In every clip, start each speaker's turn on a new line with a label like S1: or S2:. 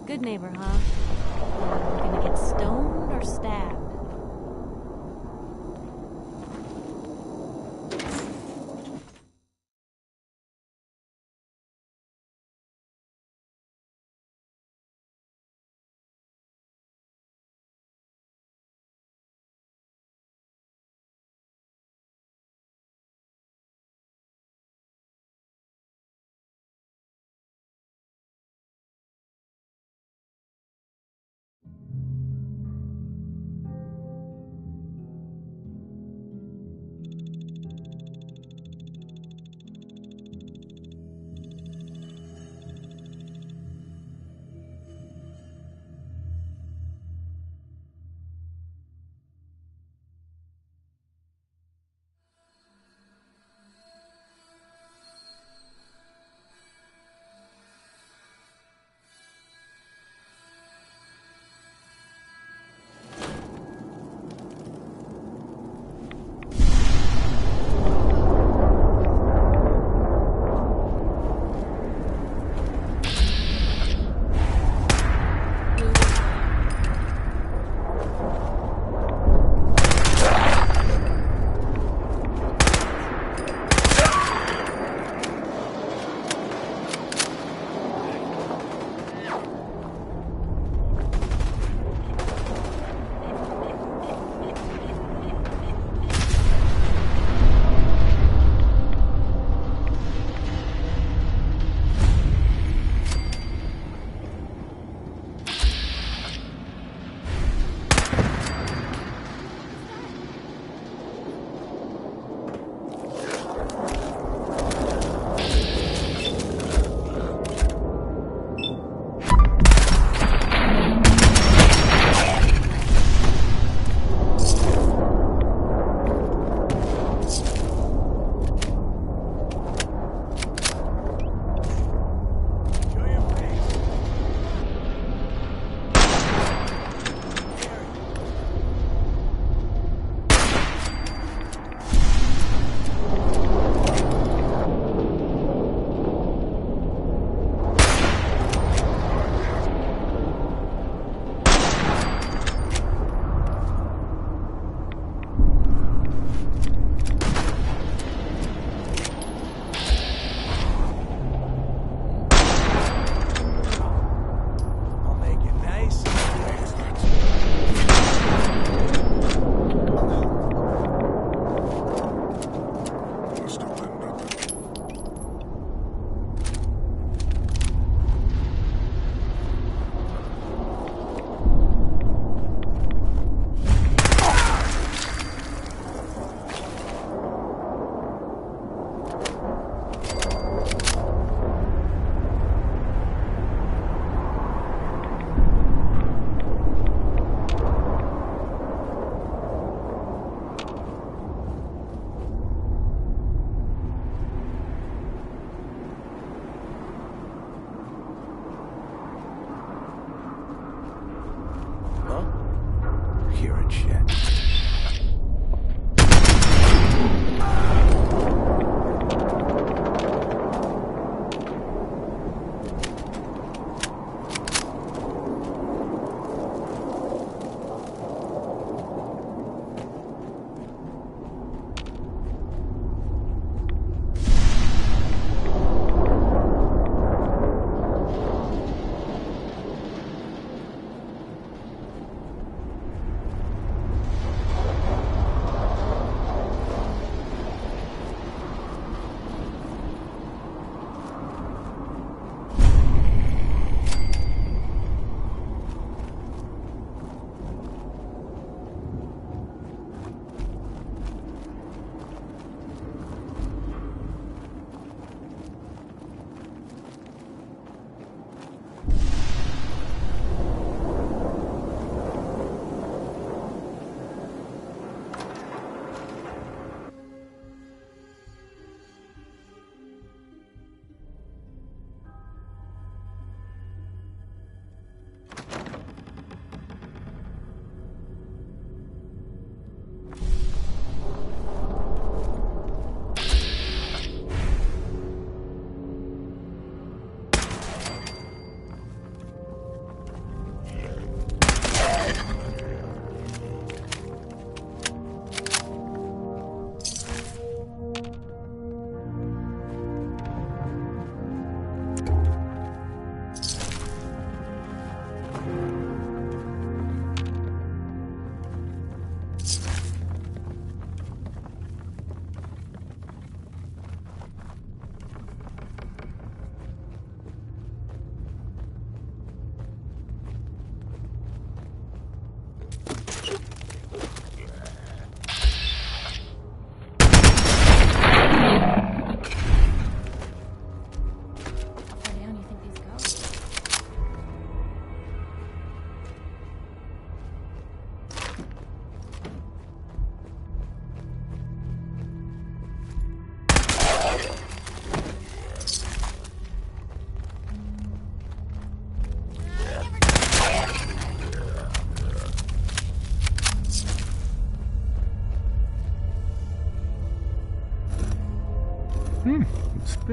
S1: Good neighbor, huh? Gonna get stoned or stabbed?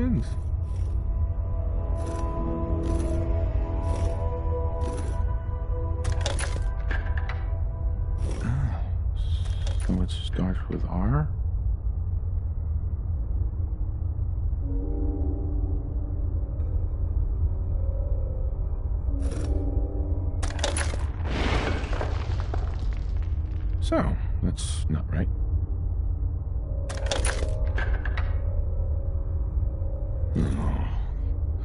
S2: synth. So it starts with R? So, that's not right. Oh,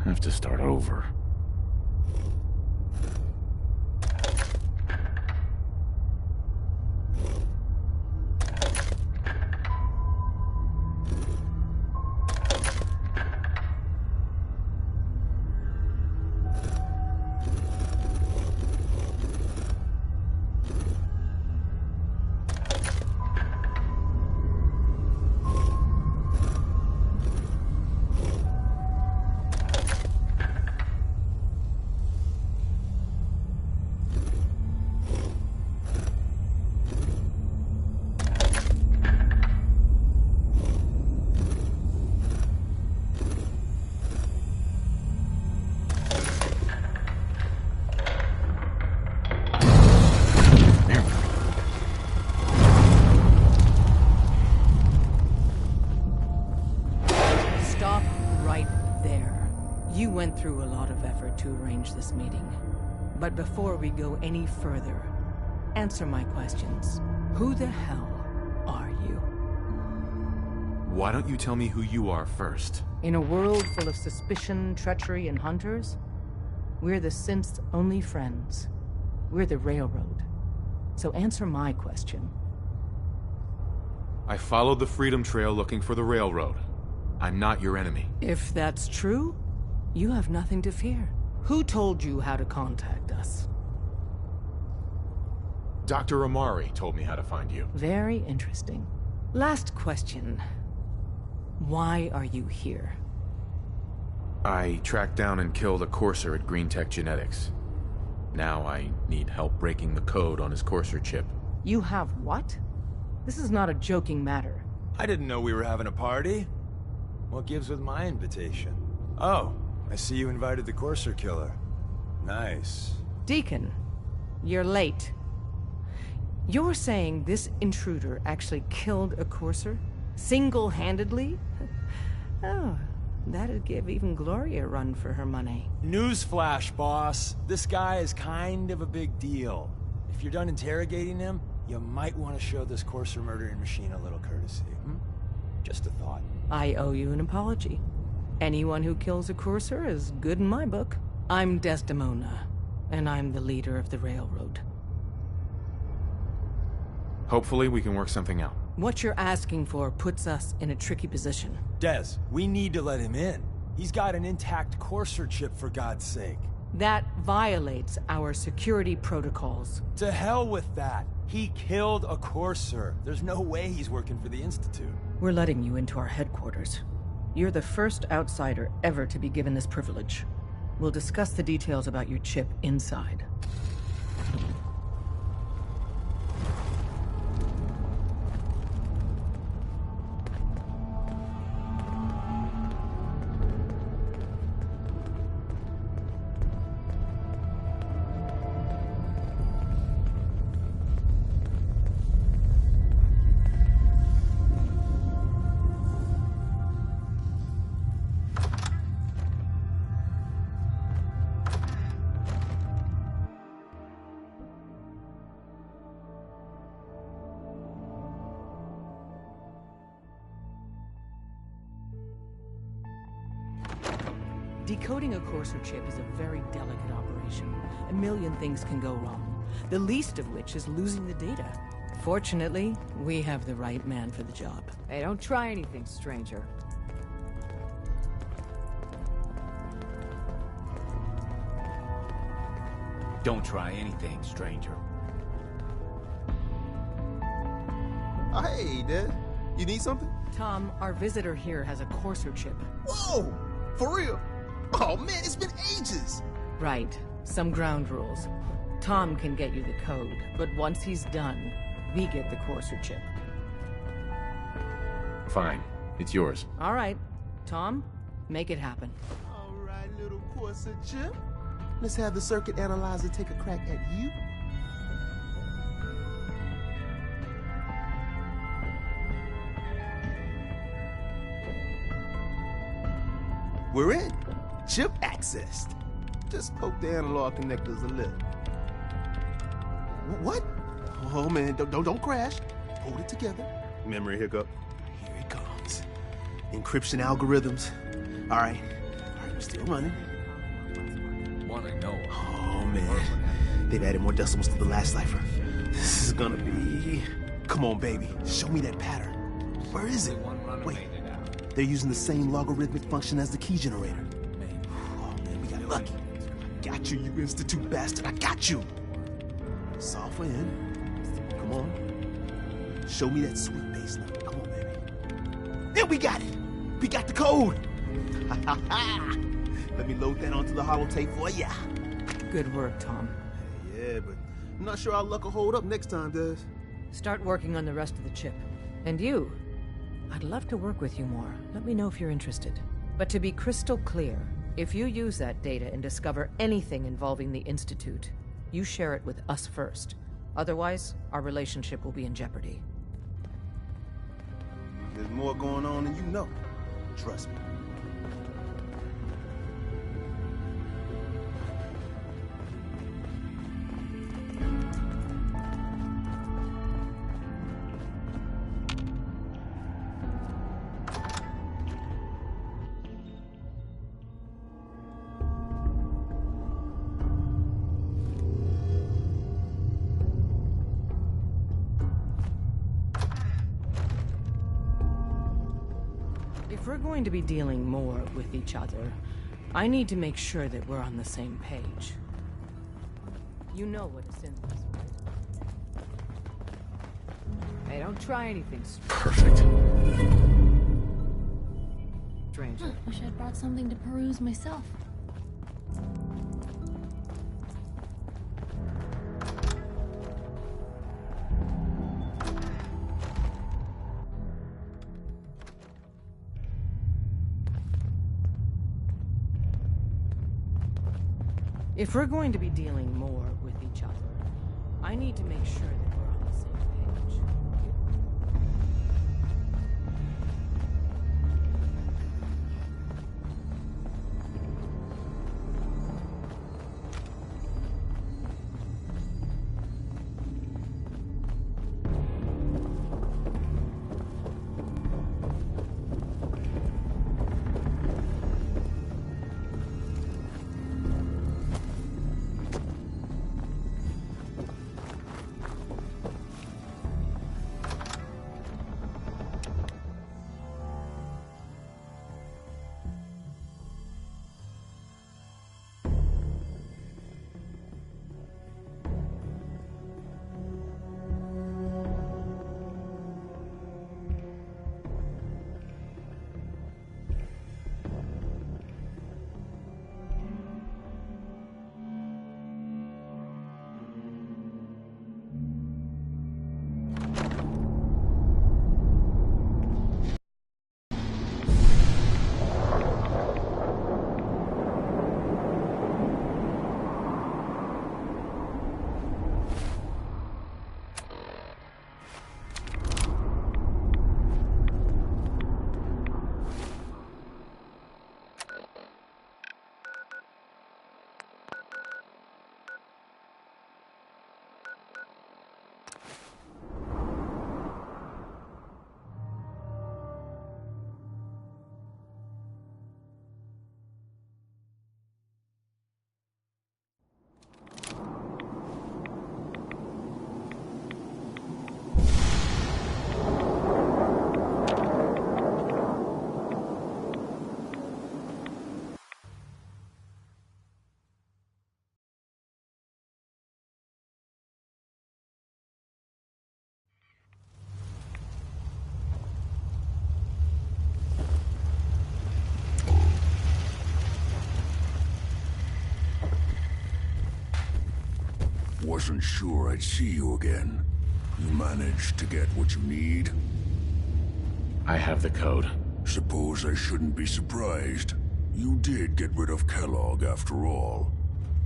S2: have to start over.
S3: Through a lot of effort to arrange this meeting. But before we go any further, answer my questions. Who the hell are you?
S4: Why don't you tell me who you are first?
S3: In a world full of suspicion, treachery, and hunters, we're the synth's only friends. We're the Railroad. So answer my question.
S4: I followed the Freedom Trail looking for the Railroad. I'm not your enemy.
S3: If that's true, you have nothing to fear. Who told you how to contact us?
S4: Dr. Amari told me how to find you.
S3: Very interesting. Last question. Why are you here?
S4: I tracked down and killed a courser at Green Tech Genetics. Now I need help breaking the code on his courser chip.
S3: You have what? This is not a joking matter.
S5: I didn't know we were having a party. What gives with my invitation? Oh, I see you invited the courser killer. Nice.
S3: Deacon, you're late. You're saying this intruder actually killed a courser? Single-handedly? Oh, that'd give even Gloria a run for her money.
S5: Newsflash, boss. This guy is kind of a big deal. If you're done interrogating him, you might want to show this courser murdering machine a little courtesy. Just a thought.
S3: I owe you an apology. Anyone who kills a courser is good in my book. I'm Desdemona, and I'm the leader of the Railroad.
S4: Hopefully we can work something out.
S3: What you're asking for puts us in a tricky position.
S5: Des, we need to let him in. He's got an intact courser chip, for God's sake.
S3: That violates our security protocols.
S5: To hell with that. He killed a courser. There's no way he's working for the Institute.
S3: We're letting you into our headquarters. You're the first outsider ever to be given this privilege. We'll discuss the details about your chip inside. Decoding a courser chip is a very delicate operation. A million things can go wrong, the least of which is losing the data. Fortunately, we have the right man for the job.
S6: Hey, don't try anything, stranger.
S7: Don't try anything, stranger.
S8: Oh, hey, Dad. You need something?
S3: Tom, our visitor here has a courser chip.
S8: Whoa! For real? Oh, man, it's been ages!
S3: Right. Some ground rules. Tom can get you the code, but once he's done, we get the courser chip.
S4: Fine. It's yours.
S3: All right. Tom, Make it happen.
S8: All right, little Corsa chip. Let's have the circuit analyzer take a crack at you. We're in. Chip accessed. Just poke the analog connectors a little. What? Oh man, don't crash. Hold it together. Memory hiccup. Here it comes. Encryption algorithms. All right, we're still running.
S7: Wanna know?
S8: Oh man, they've added more decimals to the last cipher. This is gonna be... Come on, baby, show me that pattern. Where is it? Wait, they're using the same logarithmic function as the key generator. Oh man, we got lucky. Got you, you institute bastard, I got you. Software in. Come on. Show me that sweet bass number. Come on, baby. There, we got it. We got the code. Let me load that onto the holotape for ya.
S3: Good work, Tom.
S8: Yeah, but I'm not sure our luck will hold up next time, Des.
S3: Start working on the rest of the chip. And you, I'd love to work with you more. Let me know if you're interested. But to be crystal clear, if you use that data and discover anything involving the Institute, you share it with us first. Otherwise, our relationship will be in jeopardy.
S8: There's more going on than you know. Trust me.
S3: If we're going to be dealing more with each other, I need to make sure that we're on the same page. You know what a synth is, right?
S6: Hey, don't try anything,
S2: Perfect.
S6: stranger.
S1: Wish I'd brought something to peruse myself.
S3: If we're going to be dealing more with each other, I need to make sure that we're on the same page.
S9: Wasn't sure I'd see you again. You managed to get what you need?
S4: I have the code.
S9: Suppose I shouldn't be surprised. You did get rid of Kellogg after all.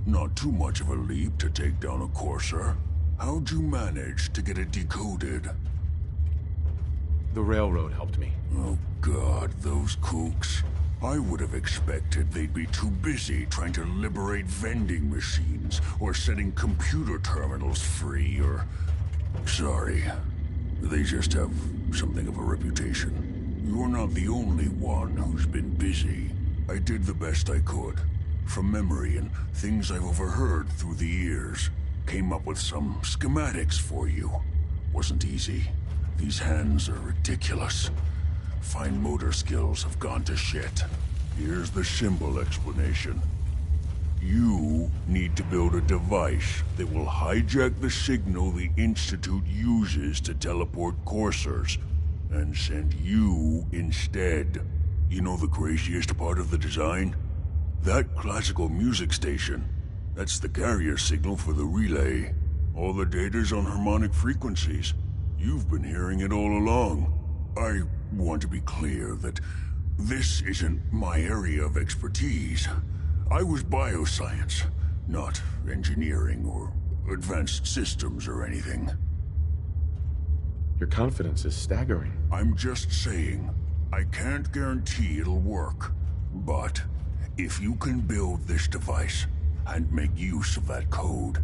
S9: Not too much of a leap to take down a courser. How'd you manage to get it decoded?
S4: The railroad helped me.
S9: Oh God, those kooks. I would have expected they'd be too busy trying to liberate vending machines or setting computer terminals free or... Sorry. They just have something of a reputation. You're not the only one who's been busy. I did the best I could. From memory and things I've overheard through the years. Came up with some schematics for you. Wasn't easy. These hands are ridiculous. Fine motor skills have gone to shit. Here's the symbol explanation. You need to build a device that will hijack the signal the Institute uses to teleport coursers, and send you instead. You know the craziest part of the design? That classical music station. That's the carrier signal for the relay. All the data's on harmonic frequencies. You've been hearing it all along. I want to be clear that this isn't my area of expertise. I was bioscience, not engineering or advanced systems or anything.
S4: Your confidence is staggering.
S9: I'm just saying, I can't guarantee it'll work. But if you can build this device and make use of that code,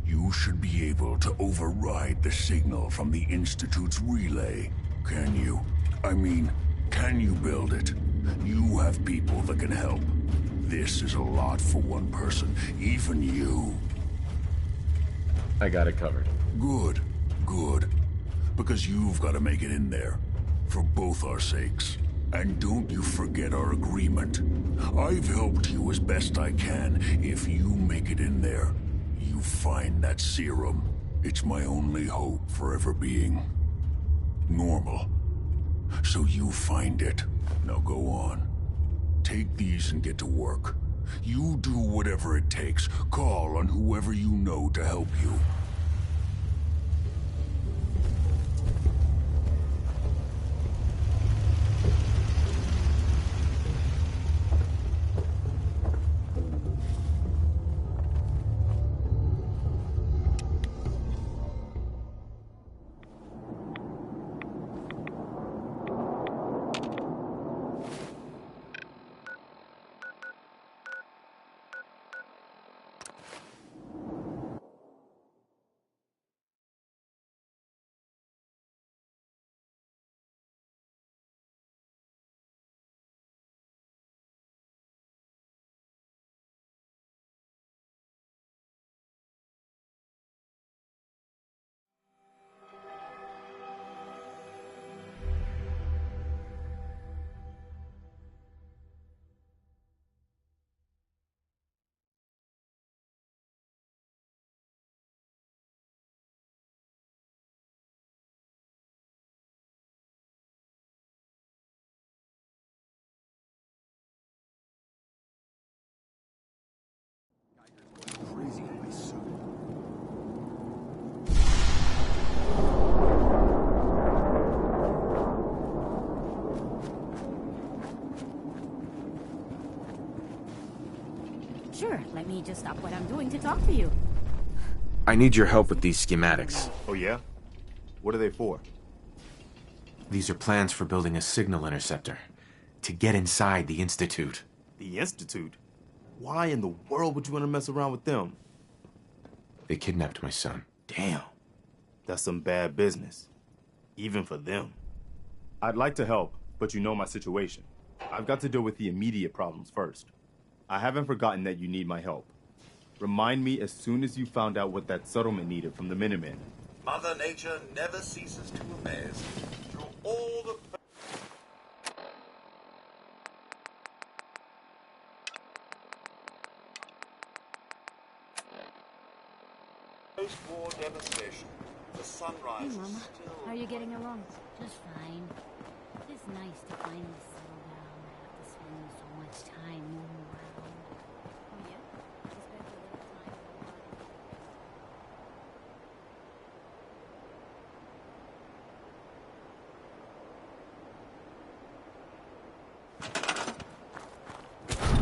S9: you should be able to override the signal from the Institute's relay. Can you? I mean, can you build it? You have people that can help. This is a lot for one person, even you.
S4: I got it covered.
S9: Good, good. Because you've got to make it in there. For both our sakes. And don't you forget our agreement. I've helped you as best I can. If you make it in there, you find that serum. It's my only hope for ever being normal. So you find it. Now go on. Take these and get to work. You do whatever it takes. Call on whoever you know to help you.
S8: Crazy in my suit.
S1: Sure, let me just stop what I'm doing to talk to you.
S4: I need your help with these schematics.
S10: Oh yeah? What are they for?
S4: These are plans for building a signal interceptor to get inside the Institute.
S10: The Institute? Why in the world would you want to mess around with them?
S4: They kidnapped my son.
S10: Damn. That's some bad business. Even for them. I'd like to help, but you know my situation. I've got to deal with the immediate problems first. I haven't forgotten that you need my help. Remind me as soon as you found out what that settlement needed from the Minutemen.
S11: Mother Nature never ceases to amaze. Through all the... post-war devastation, the sunrise
S1: Hey,
S11: is
S1: Mama.
S11: still...
S1: How are you getting along? Just fine. It's nice to finally settle down after spending so much time moving around. Oh, yeah? You spent a little time in the garden.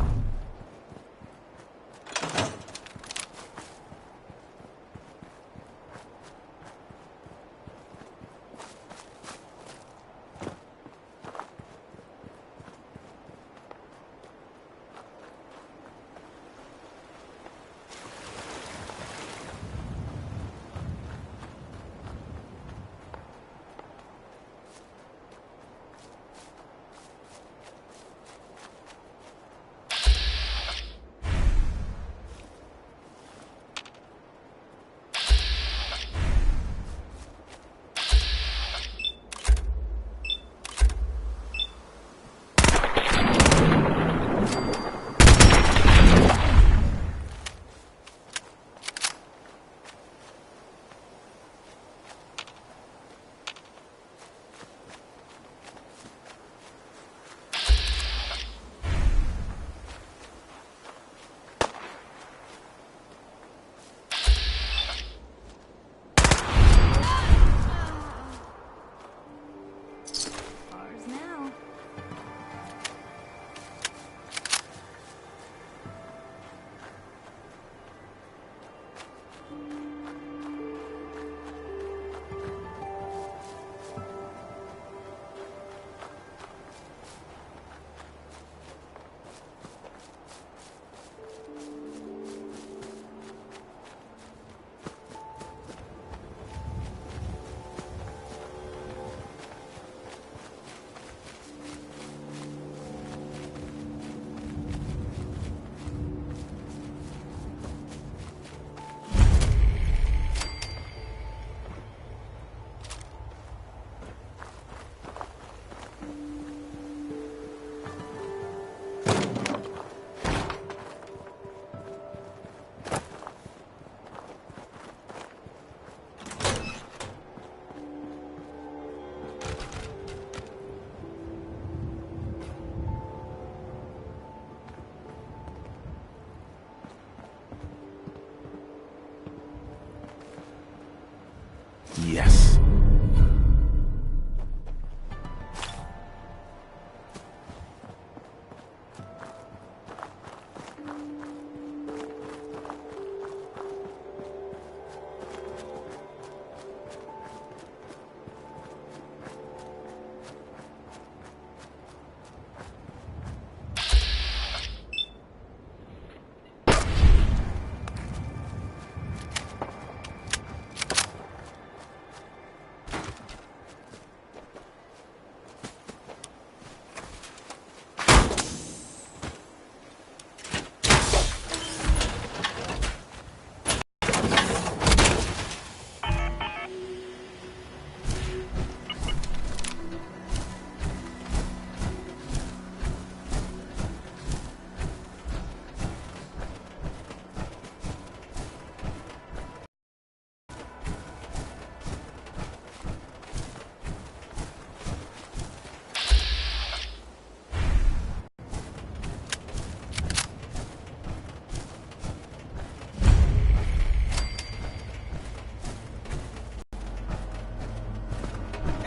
S2: Yes.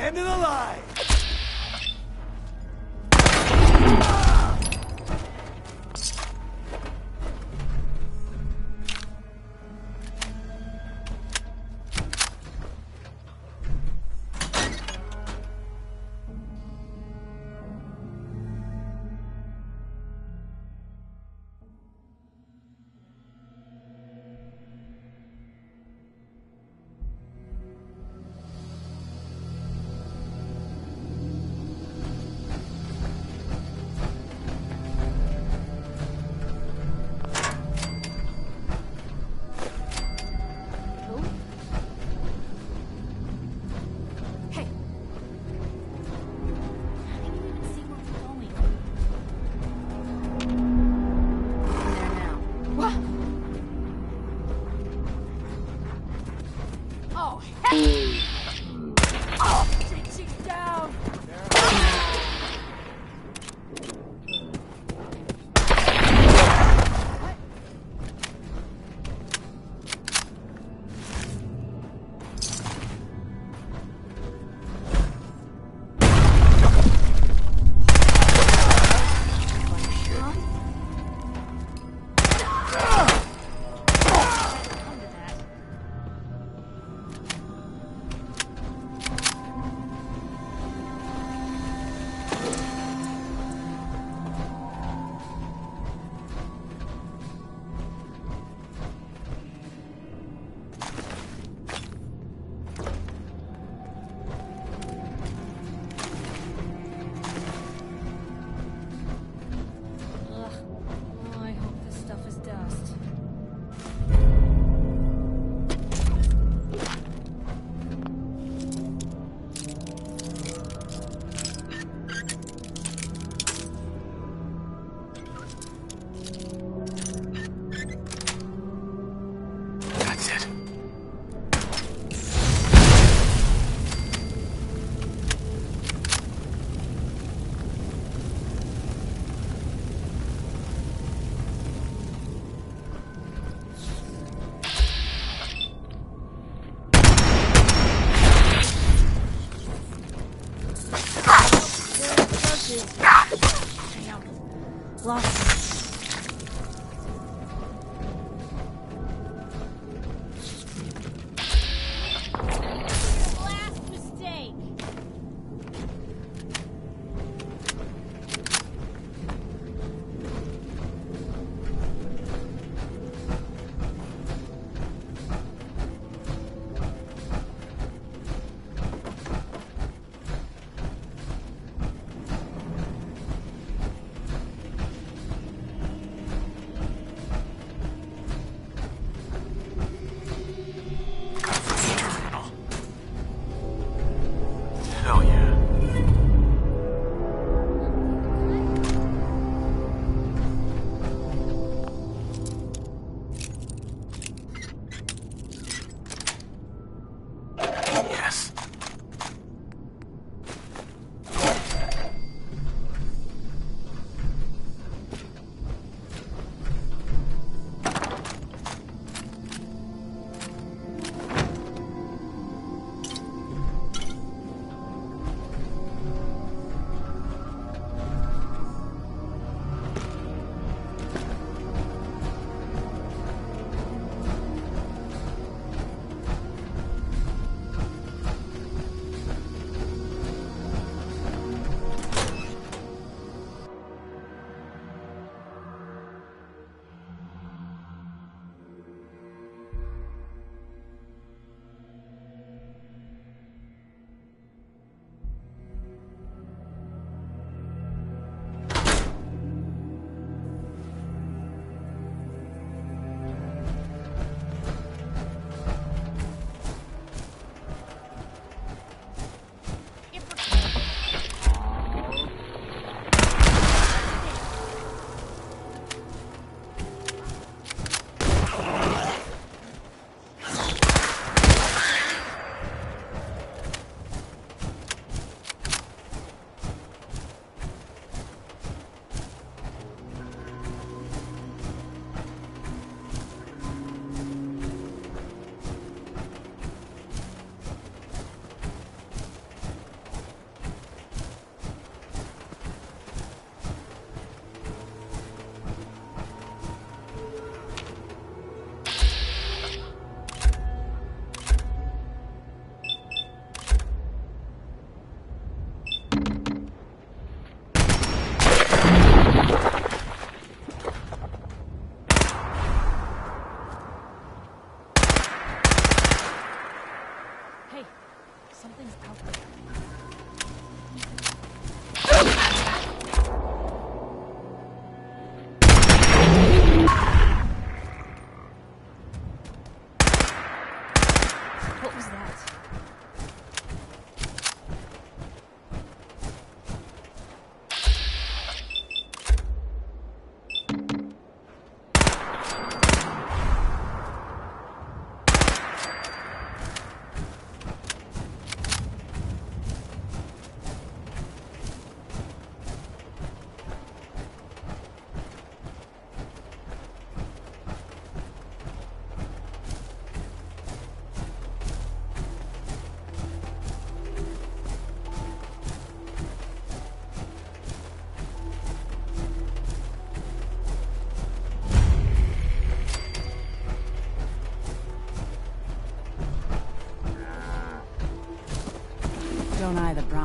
S5: End of the line!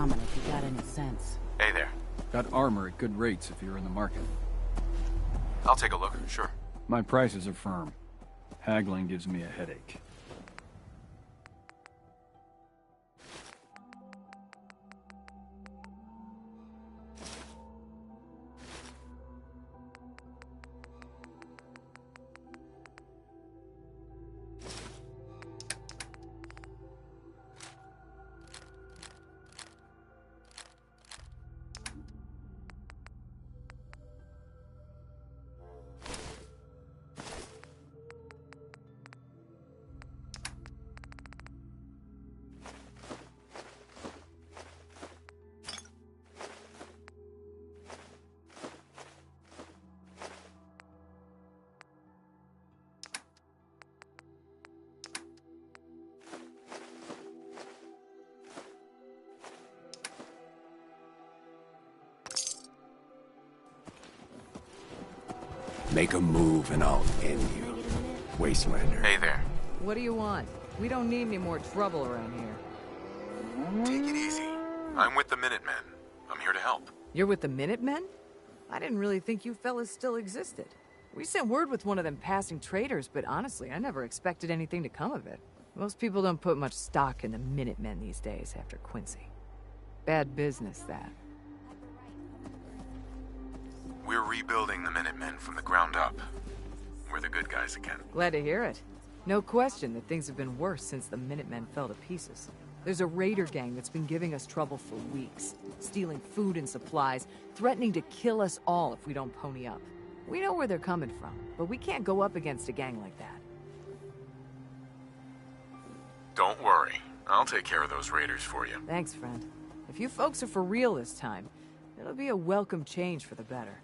S12: common if you got any sense.
S4: Hey there.
S13: Got armor at good rates if you're in the market.
S4: I'll take a look, sure.
S13: My prices are firm. Haggling gives me a headache.
S9: Make a move and I'll end you, Wastelander.
S4: Hey there.
S6: What do you want? We don't need any more trouble around here.
S4: Take it easy. I'm with the Minutemen. I'm here to help.
S6: You're with the Minutemen? I didn't really think you fellas still existed. We sent word with one of them passing traders, but honestly, I never expected anything to come of it. Most people don't put much stock in the Minutemen these days after Quincy. Bad business, that.
S4: We're rebuilding the Minutemen from the ground up. We're the good guys again.
S6: Glad to hear it. No question that things have been worse since the Minutemen fell to pieces. There's a raider gang that's been giving us trouble for weeks, stealing food and supplies, threatening to kill us all if we don't pony up. We know where they're coming from, but we can't go up against a gang like that.
S4: Don't worry. I'll take care of those raiders for you.
S6: Thanks, friend. If you folks are for real this time, it'll be a welcome change for the better.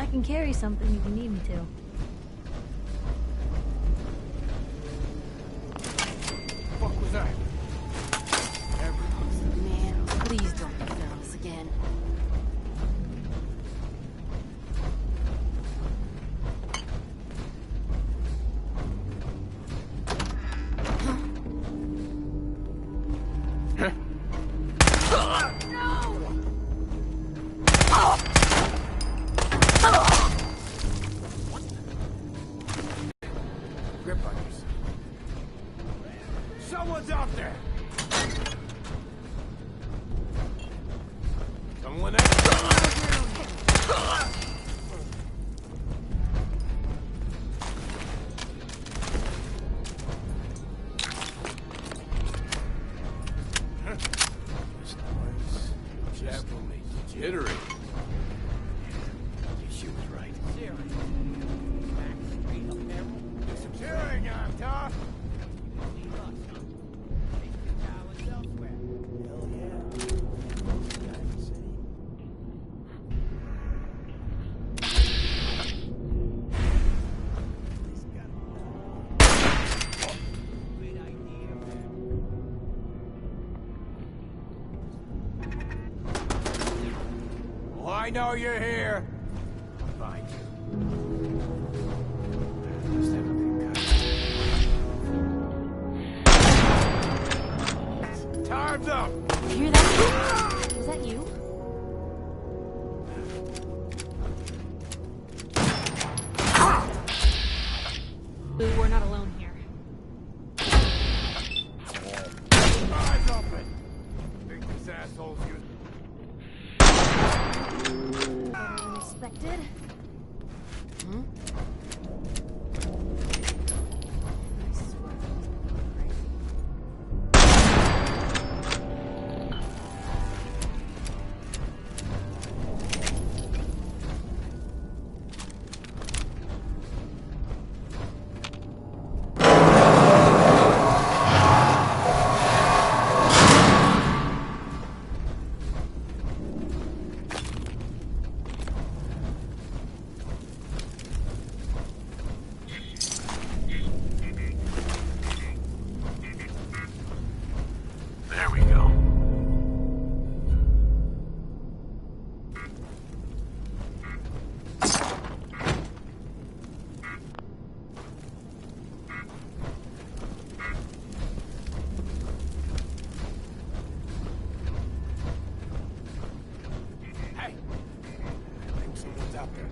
S1: can carry something if you need me to.
S5: Fuck was that?
S1: Man, please don't be this again.
S5: Grip on yourself. Someone's out there! Someone there? This noise definitely jittery. She was right. Do some cheering on, Tom. Hell yeah. Well, I know you're here. I'll find you. Just everything cut. Time's up.
S1: You hear that? Is that you? Boo, we're not alone here.
S5: Eyes open. Think this asshole's using.
S1: Better than expected. Hmm? I swear he's going crazy.
S5: There we go. Hey! I think someone's out there.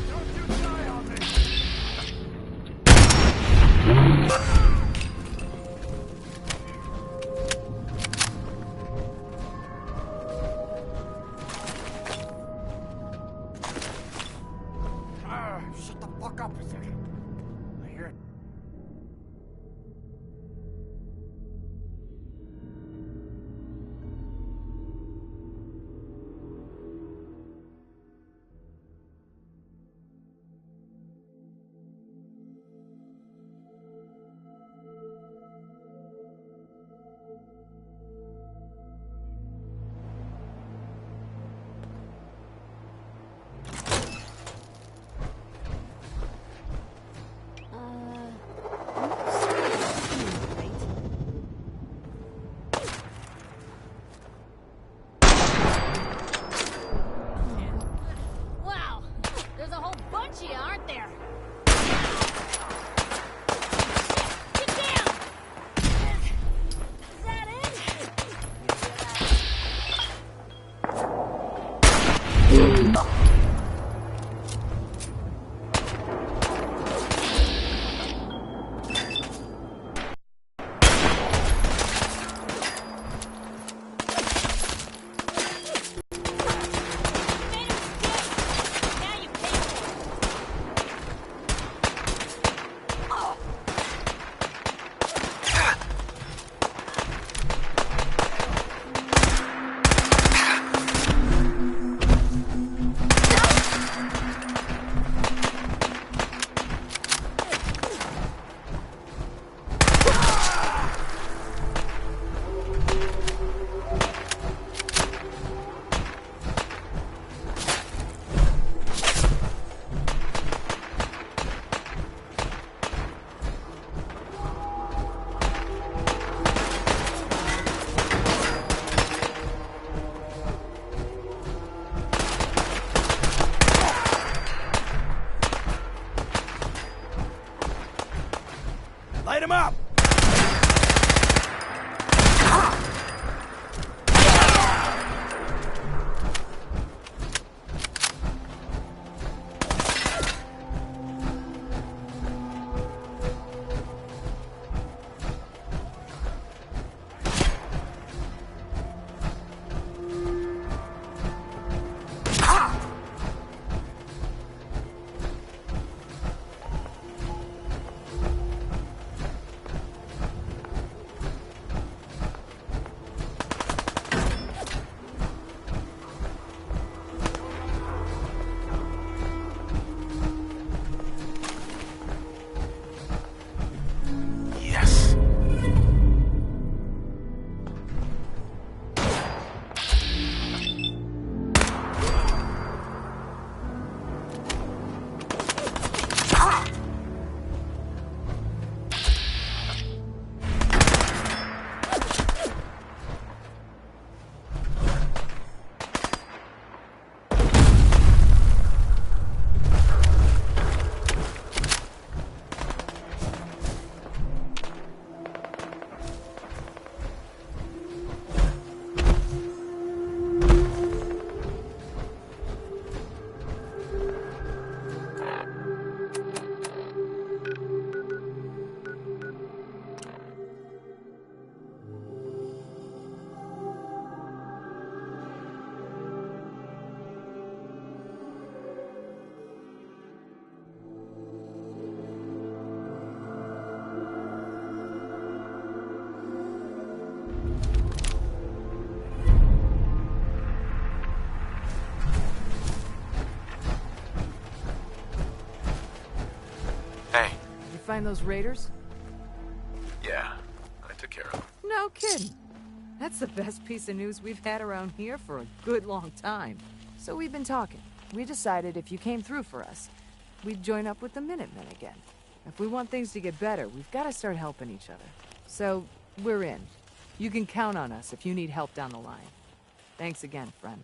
S5: Don't you die on me! Shut the fuck up a second. I hear it.
S6: find those raiders?
S4: Yeah, I took care of them.
S6: No kidding. That's the best piece of news we've had around here for a good long time. So we've been talking. We decided if you came through for us, we'd join up with the Minutemen again. If we want things to get better, we've got to start helping each other. So, we're in. You can count on us if you need help down the line. Thanks again, friend.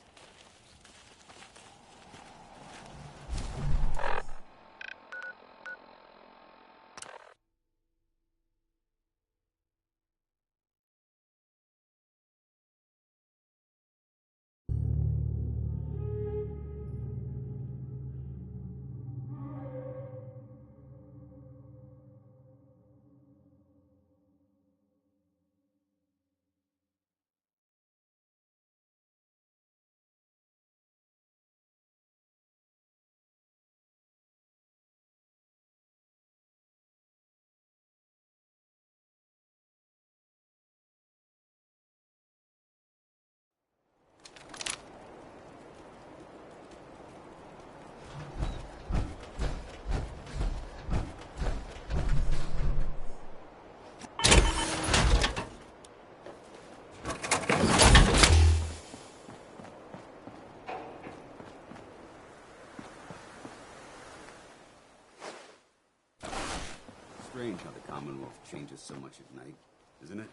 S12: Strange how the Commonwealth changes so much at night, isn't it?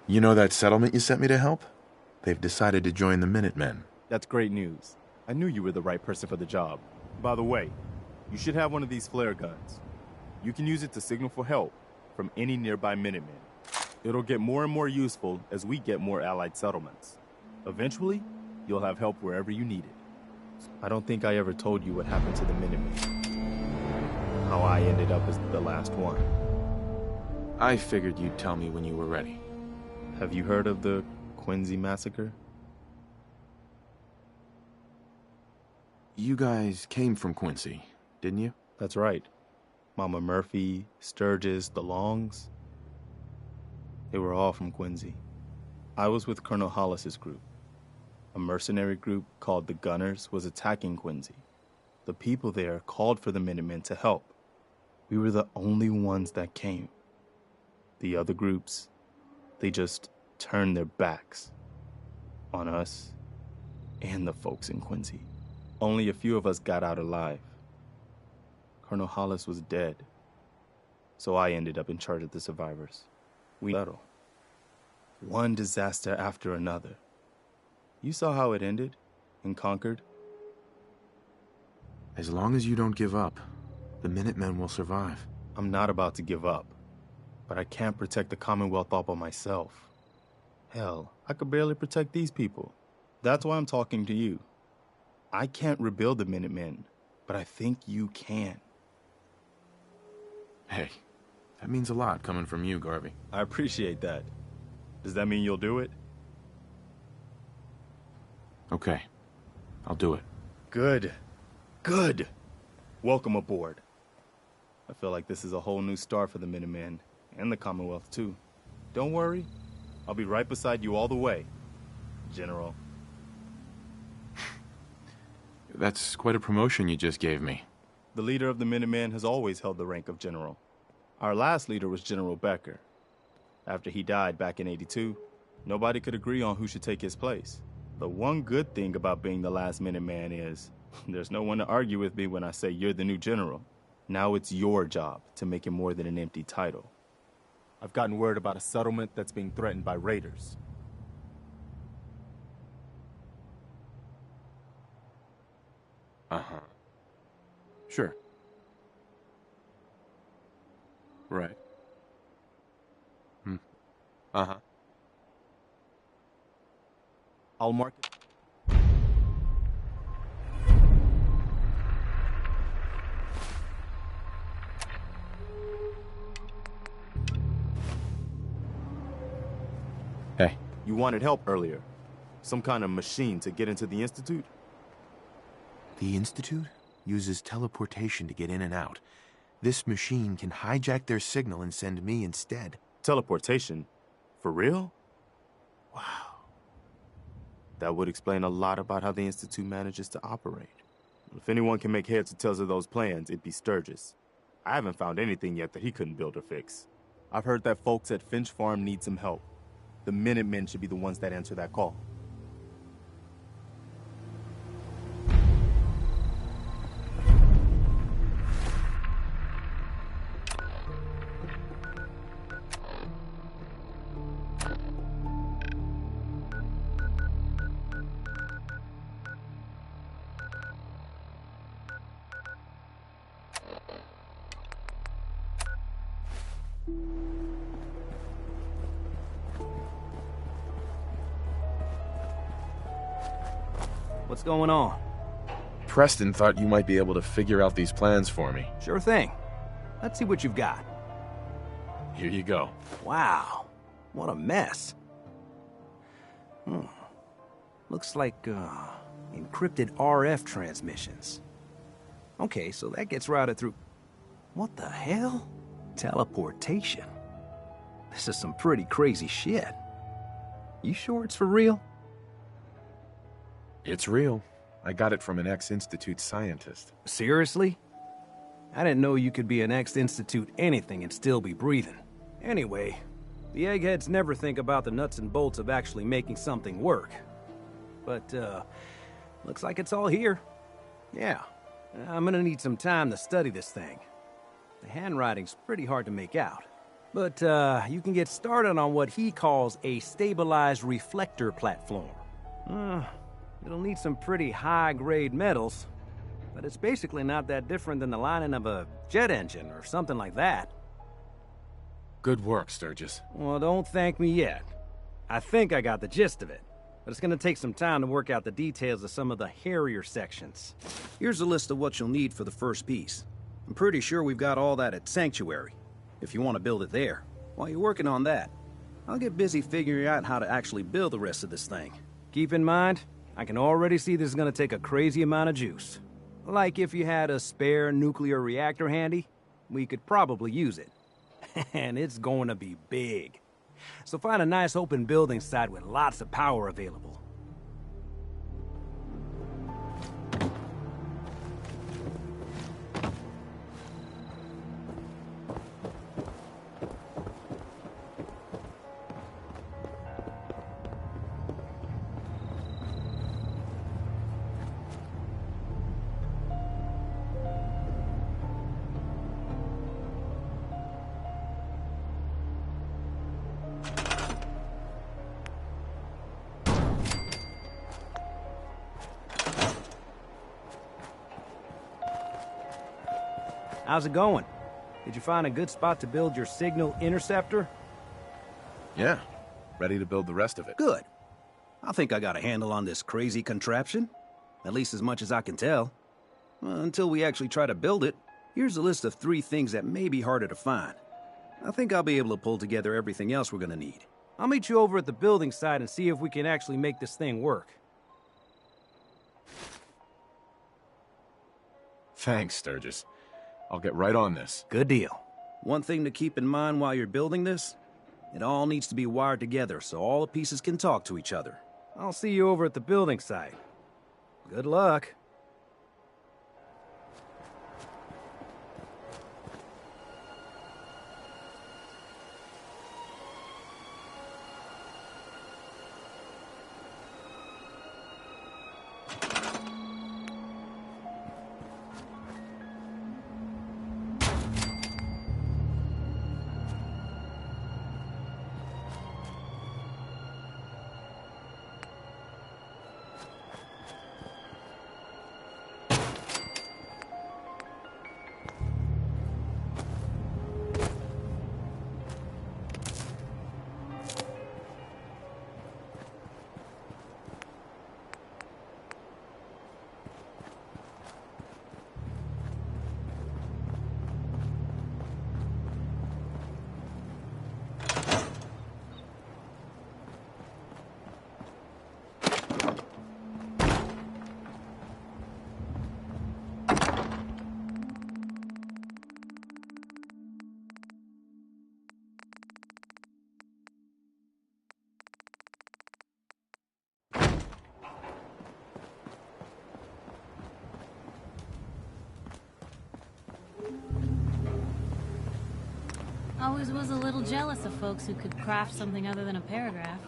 S4: You know that settlement you sent me to help? They've decided to join the Minutemen.
S10: That's great news. I knew you were the right person for the job. By the way, you should have one of these flare guns. You can use it to signal for help from any nearby Minutemen. It'll get more and more useful as we get more allied settlements. Eventually, you'll have help wherever you need it. I don't think I ever told you what happened to the Minutemen. How I ended up as the last one.
S4: I figured you'd tell me when you were ready.
S10: Have you heard of the Quincy massacre?
S4: You guys came from Quincy, didn't you?
S10: That's right. Mama Murphy, Sturgis, the Longs. They were all from Quincy. I was with Colonel Hollis's group. A mercenary group called the Gunners was attacking Quincy. The people there called for the Minutemen to help. We were the only ones that came. The other groups, they just turned their backs on us and the folks in Quincy. Only a few of us got out alive. Colonel Hollis was dead, so I ended up in charge of the survivors. We settled. One disaster after another. You saw how it ended in Concord?
S4: As long as you don't give up, the Minutemen will survive.
S10: I'm not about to give up, but I can't protect the Commonwealth all by myself. Hell, I could barely protect these people. That's why I'm talking to you. I can't rebuild the Minutemen, but I think you can.
S4: Hey, That means a lot coming from you, Garvey.
S10: I appreciate that. Does that mean you'll do it?
S4: Okay. I'll do it.
S10: Good. Good. Welcome aboard. I feel like this is a whole new start for the Minutemen, and the Commonwealth, too. Don't worry. I'll be right beside you all the way, General.
S4: That's quite a promotion you just gave me.
S10: The leader of the Minutemen has always held the rank of General. Our last leader was General Becker. After he died back in '82, nobody could agree on who should take his place. The one good thing about being the last Minuteman is there's no one to argue with me when I say you're the new general. Now it's your job to make it more than an empty title. I've gotten word about a settlement that's being threatened by raiders.
S4: Uh-huh. Sure. Right. Uh-huh.
S10: I'll mark it.
S4: Hey.
S10: You wanted help earlier. Some kind of machine to get into the Institute?
S14: The Institute uses teleportation to get in and out. This machine can hijack their signal and send me instead.
S10: Teleportation? For real? Wow. That would explain a lot about how the Institute manages to operate. If anyone can make heads or tails of those plans, it'd be Sturgis. I haven't found anything yet that he couldn't build or fix. I've heard that folks at Finch Farm need some help. The Minutemen should be the ones that answer that call.
S15: What's going on?
S4: Preston thought you might be able to figure out these plans for me.
S15: Sure thing. Let's see what you've got.
S4: Here you go.
S15: Wow. What a mess. Looks like, encrypted RF transmissions. Okay, so that gets routed through... What the hell? Teleportation. This is some pretty crazy shit. You sure it's for real?
S4: It's real. I got it from an ex-Institute scientist.
S15: Seriously? I didn't know you could be an ex-Institute anything and still be breathing. Anyway, the eggheads never think about the nuts and bolts of actually making something work. But, looks like it's all here. Yeah, I'm gonna need some time to study this thing. The handwriting's pretty hard to make out. But, you can get started on what he calls a stabilized reflector platform. It'll need some pretty high-grade metals, but it's basically not that different than the lining of a jet engine or something like that.
S4: Good work, Sturgis.
S15: Well, don't thank me yet. I think I got the gist of it, but it's gonna take some time to work out the details of some of the hairier sections. Here's a list of what you'll need for the first piece. I'm pretty sure we've got all that at Sanctuary, if you want to build it there. While you're working on that, I'll get busy figuring out how to actually build the rest of this thing. Keep in mind, I can already see this is gonna take a crazy amount of juice. Like if you had a spare nuclear reactor handy, we could probably use it. And it's going to be big. So find a nice open building site with lots of power available. How's it going? Did you find a good spot to build your signal interceptor?
S4: Yeah, ready to build the rest of it.
S15: Good. I think I got a handle on this crazy contraption. At least as much as I can tell. Well, until we actually try to build it, here's a list of 3 things that may be harder to find. I think I'll be able to pull together everything else we're gonna need. I'll meet you over at the building site and see if we can actually make this thing work.
S4: Thanks, Sturgis. I'll get right on this.
S15: Good deal. One thing to keep in mind while you're building this, it all needs to be wired together so all the pieces can talk to each other. I'll see you over at the building site. Good luck.
S1: Always was a little jealous of folks who could craft something other than a paragraph.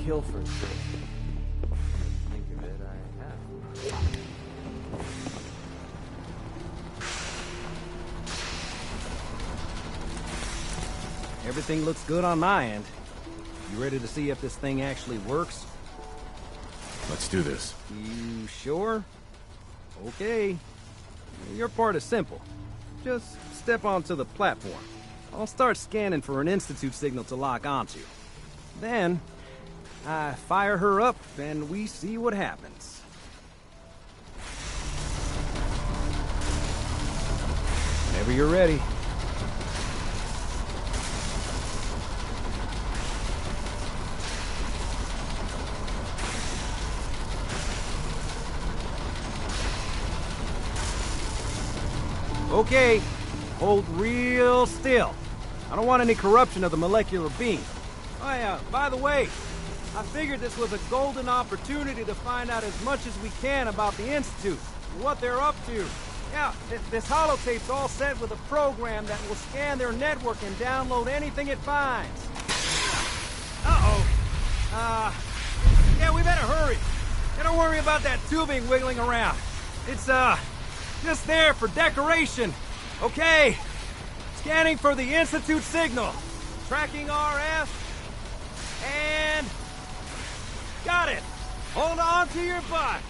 S16: Kill for sure. Think of it, I have.
S15: Everything looks good on my end. You ready to see if this thing actually works?
S4: Let's do this.
S15: You sure? Okay. Your part is simple. Just step onto the platform. I'll start scanning for an Institute signal to lock onto. Then, I fire her up, and we see what happens. Whenever you're ready. Okay, hold real still. I don't want any corruption of the molecular beam. Oh yeah, by the way, I figured this was a golden opportunity to find out as much as we can about the Institute, and what they're up to. Yeah, this holotape's all set with a program that will scan their network and download anything it finds. Uh-oh. Yeah, we better hurry. Yeah, don't worry about that tubing wiggling around. It's, just there for decoration. Okay. Scanning for the Institute signal. Tracking RF. And... got it. Hold on to your butt.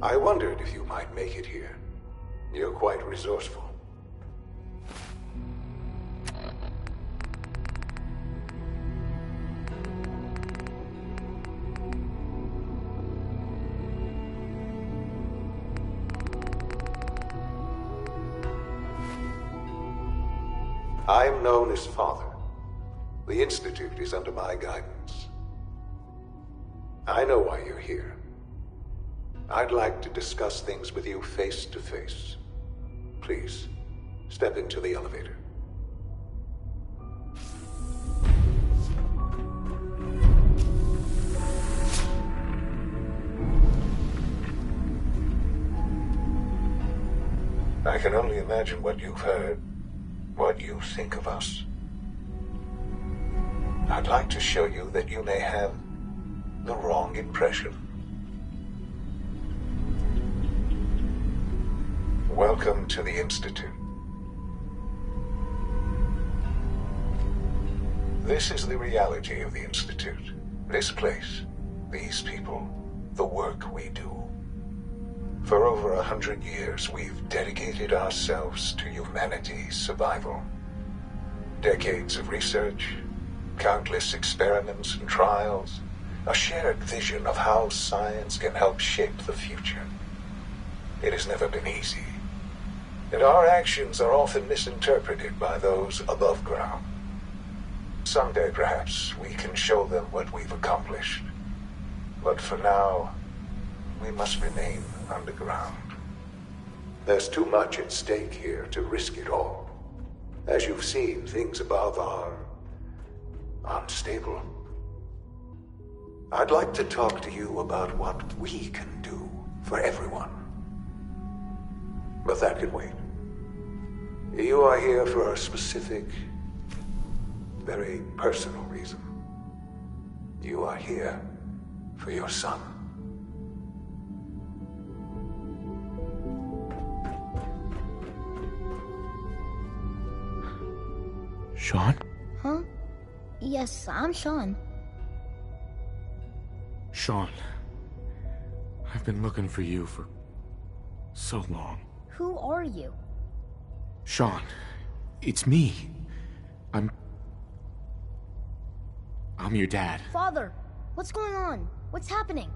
S17: I wondered if you might make it here. You're quite resourceful. I'm known as Father. The Institute is under my guidance. I know why you're here. I'd like to discuss things with you face to face. Please, step into the elevator. I can only imagine what you've heard, what you think of us. I'd like to show you that you may have the wrong impression. Welcome to the Institute. This is the reality of the Institute. This place, these people, the work we do. For over 100 years, we've dedicated ourselves to humanity's survival. Decades of research, countless experiments and trials, a shared vision of how science can help shape the future. It has never been easy. And our actions are often misinterpreted by those above ground. Someday, perhaps, we can show them what we've accomplished. But for now, we must remain underground. There's too much at stake here to risk it all. As you've seen, things above are unstable. I'd like to talk to you about what we can do for everyone. But that can wait. You are here for a specific, very personal reason. You are here for your son.
S14: Sean?
S18: Huh? Yes, I'm Sean.
S14: Sean. I've been looking for you for so long.
S18: Who are you?
S14: Sean, it's me. I'm your dad.
S18: Father, what's going on? What's happening?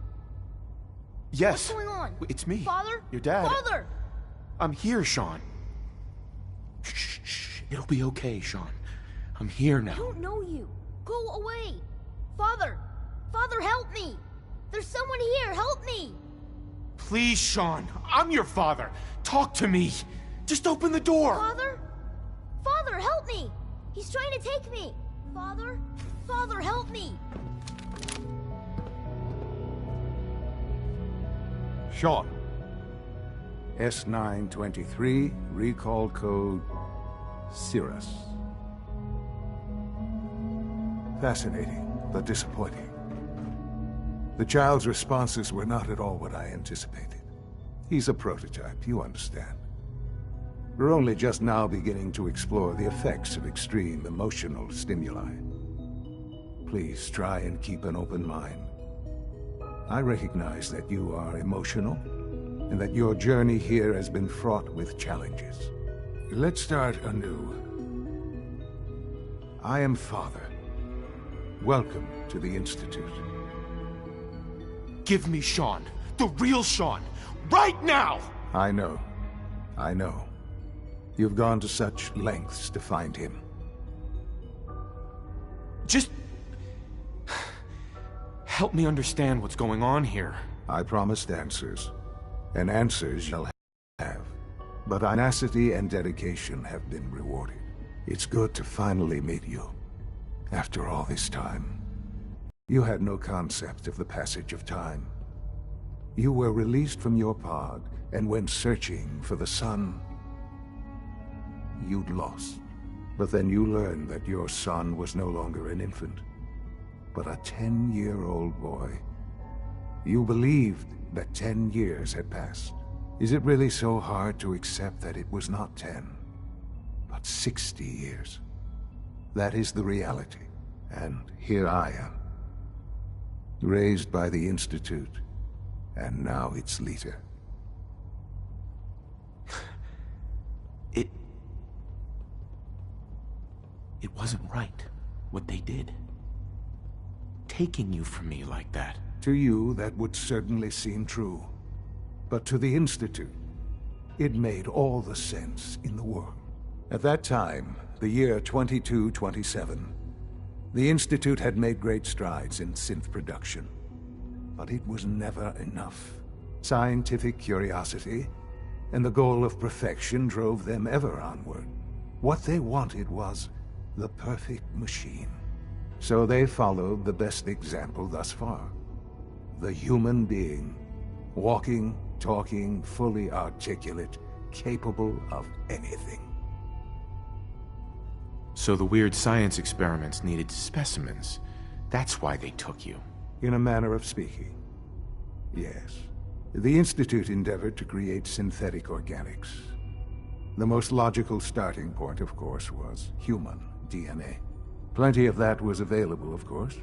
S14: Yes.
S18: What's going on?
S14: It's me.
S18: Father?
S14: Your dad.
S18: Father!
S14: I'm here, Sean. Shh, shh. It'll be okay, Sean. I'm here now.
S18: I don't know you. Go away. Father! Father, help me! There's someone here, help me!
S14: Please, Sean. I'm your father. Talk to me. Just open the door.
S18: Father? Father, help me! He's trying to take me! Father? Father, help me!
S19: Sean. S923, recall code Cirrus. Fascinating, but disappointing. The child's responses were not at all what I anticipated. He's a prototype, you understand. We're only just now beginning to explore the effects of extreme emotional stimuli. Please try and keep an open mind. I recognize that you are emotional, and that your journey here has been fraught with challenges. Let's start anew. I am Father. Welcome to the Institute.
S14: Give me Sean. The real Sean. Right now!
S19: I know. I know. You've gone to such lengths to find him.
S14: Just... help me understand what's going on here.
S19: I promised answers, and answers you'll have. But tenacity and dedication have been rewarded. It's good to finally meet you, after all this time. You had no concept of the passage of time. You were released from your pod, and went searching for the sun. You'd lost. But then you learned that your son was no longer an infant, but a 10-year-old boy. You believed that 10 years had passed. Is it really so hard to accept that it was not 10, but 60 years? That is the reality, and here I am. Raised by the Institute, and now its leader.
S14: It wasn't right, what they did. Taking you from me like that.
S19: To you, that would certainly seem true. But to the Institute, it made all the sense in the world. At that time, the year 2227, the Institute had made great strides in synth production. But it was never enough. Scientific curiosity and the goal of perfection drove them ever onward. What they wanted was the perfect machine. So they followed the best example thus far. The human being. Walking, talking, fully articulate, capable of anything.
S14: So the weird science experiments needed specimens. That's why they took you.
S19: In a manner of speaking, yes. The Institute endeavored to create synthetic organics. The most logical starting point, of course, was human DNA. Plenty of that was available, of course.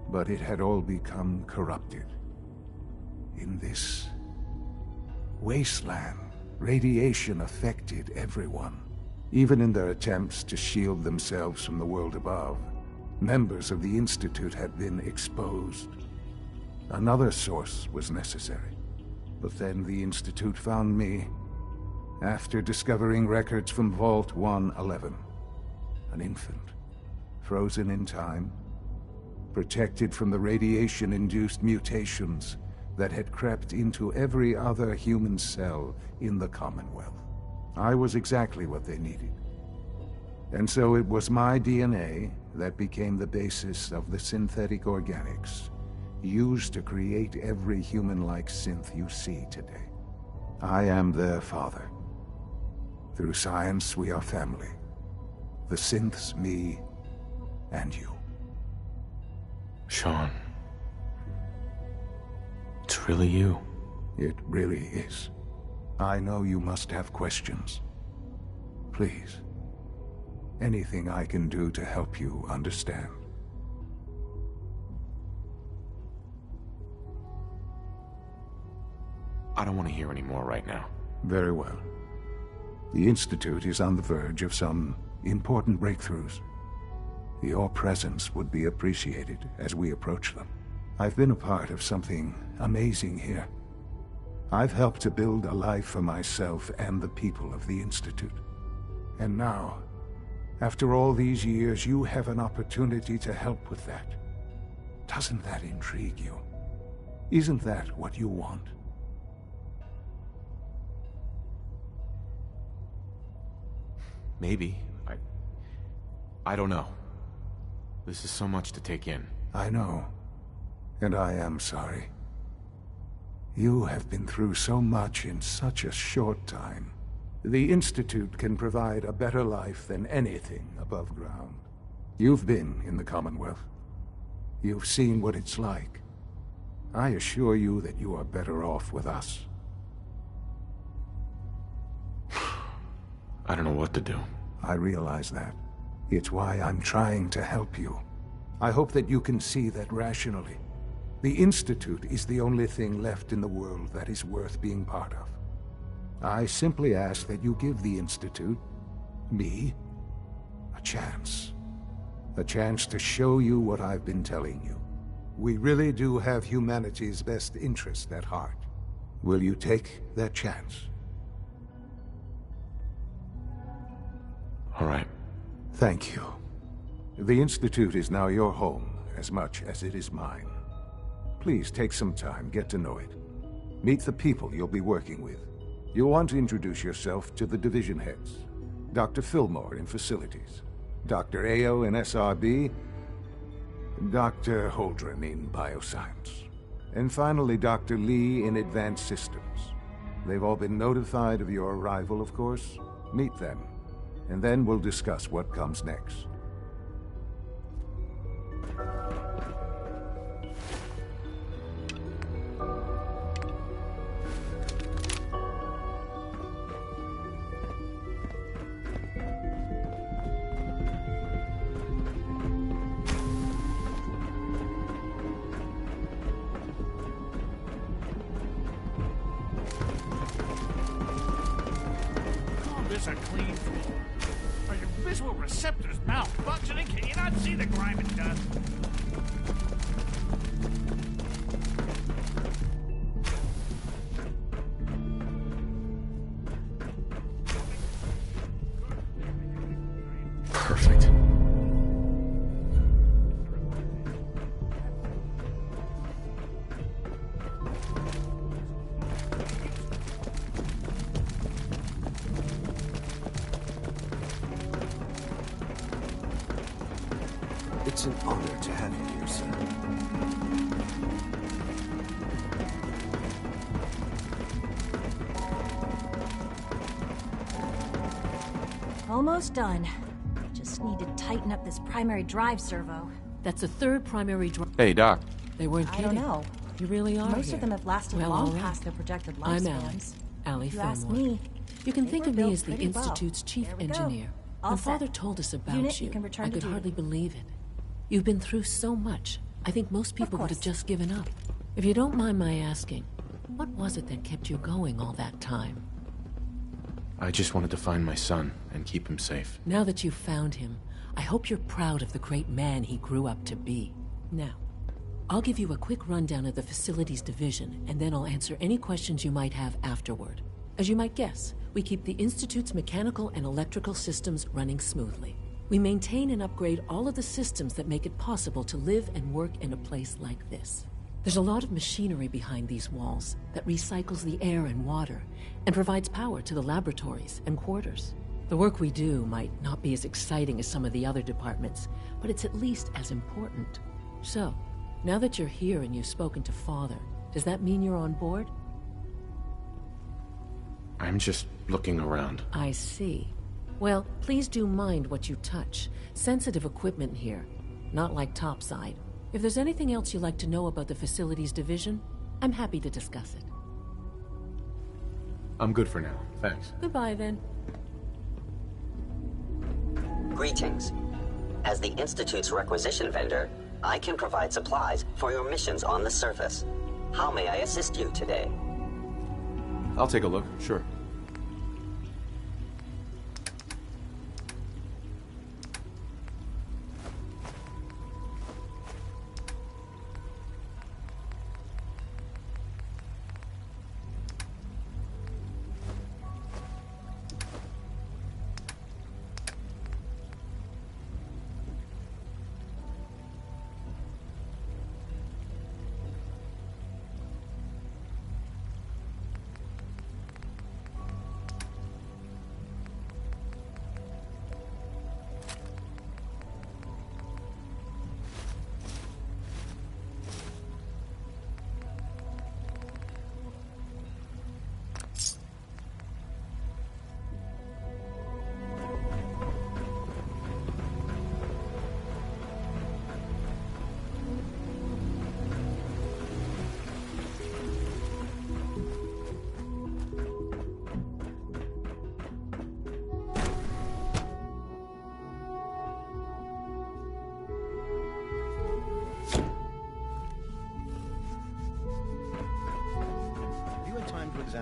S19: But it had all become corrupted. In this wasteland, radiation affected everyone. Even in their attempts to shield themselves from the world above, members of the Institute had been exposed. Another source was necessary. But then the Institute found me after discovering records from Vault 111. An infant, frozen in time, protected from the radiation-induced mutations that had crept into every other human cell in the Commonwealth. I was exactly what they needed. And so it was my DNA that became the basis of the synthetic organics used to create every human-like synth you see today. I am their father. Through science, we are family. The synths, me, and you.
S14: Sean. It's really you.
S19: It really is. I know you must have questions. Please. Anything I can do to help you understand.
S14: I don't want to hear any more right now.
S19: Very well. The Institute is on the verge of some important breakthroughs. Your presence would be appreciated as we approach them. I've been a part of something amazing here. I've helped to build a life for myself and the people of the Institute. And now, after all these years, you have an opportunity to help with that. Doesn't that intrigue you? Isn't that what you want?
S4: Maybe. I don't know. This is so much to take in.
S19: I know. And I am sorry. You have been through so much in such a short time. The Institute can provide a better life than anything above ground. You've been in the Commonwealth. You've seen what it's like. I assure you that you are better off with us.
S4: I don't know what to do.
S19: I realize that. It's why I'm trying to help you. I hope that you can see that rationally. The Institute is the only thing left in the world that is worth being part of. I simply ask that you give the Institute, me, a chance. A chance to show you what I've been telling you. We really do have humanity's best interest at heart. Will you take that chance?
S4: All right.
S19: Thank you. The Institute is now your home as much as it is mine. Please take some time, get to know it. Meet the people you'll be working with. You'll want to introduce yourself to the division heads. Dr. Fillmore in Facilities, Dr. Ayo in SRB, Dr. Holdren in Bioscience, and finally Dr. Lee in Advanced Systems. They've all been notified of your arrival, of course. Meet them, and then we'll discuss what comes next.
S20: This a clean floor. Are your visual receptors malfunctioning? Can you not see the grime and dust?
S4: Perfect.
S8: It's an honor to have you here, sir.
S21: Almost done. Just need to tighten up this primary drive servo.
S22: That's the third primary drive.
S4: Hey, Doc.
S22: They weren't
S21: I
S22: kidding.
S21: don't know.
S22: You really are
S21: Most
S22: here.
S21: of them have lasted
S22: Well,
S21: long
S22: all right.
S21: past their projected
S22: I'm
S21: lifespans.
S22: Allie
S21: If you ask
S22: Fillmore.
S21: me,
S22: You can
S21: they
S22: think
S21: were
S22: of me
S21: built
S22: as the
S21: pretty well.
S22: Institute's chief
S21: There we go.
S22: engineer.
S21: All
S22: When
S21: set.
S22: Father told us about
S21: Unit, you can return
S22: I
S21: to
S22: could
S21: duty.
S22: hardly believe it. You've been through so much. I think most people would have
S21: course.
S22: just given up. If you don't mind my asking, what was it that kept you going all that time?
S4: I just wanted to find my son and keep him safe.
S22: Now that you've found him, I hope you're proud of the great man he grew up to be. Now, I'll give you a quick rundown of the Facilities Division, and then I'll answer any questions you might have afterward. As you might guess, we keep the Institute's mechanical and electrical systems running smoothly. We maintain and upgrade all of the systems that make it possible to live and work in a place like this. There's a lot of machinery behind these walls that recycles the air and water and provides power to the laboratories and quarters. The work we do might not be as exciting as some of the other departments, but it's at least as important. So, now that you're here and you've spoken to Father, does that mean you're on board?
S4: I'm just looking around.
S22: I see. Well, please do mind what you touch. Sensitive equipment here, not like topside. If there's anything else you'd like to know about the Facilities Division, I'm happy to discuss it.
S4: I'm good for now. Thanks.
S22: Goodbye, then.
S23: Greetings. As the Institute's requisition vendor, I can provide supplies for your missions on the surface. How may I assist you today?
S4: I'll take a look, sure.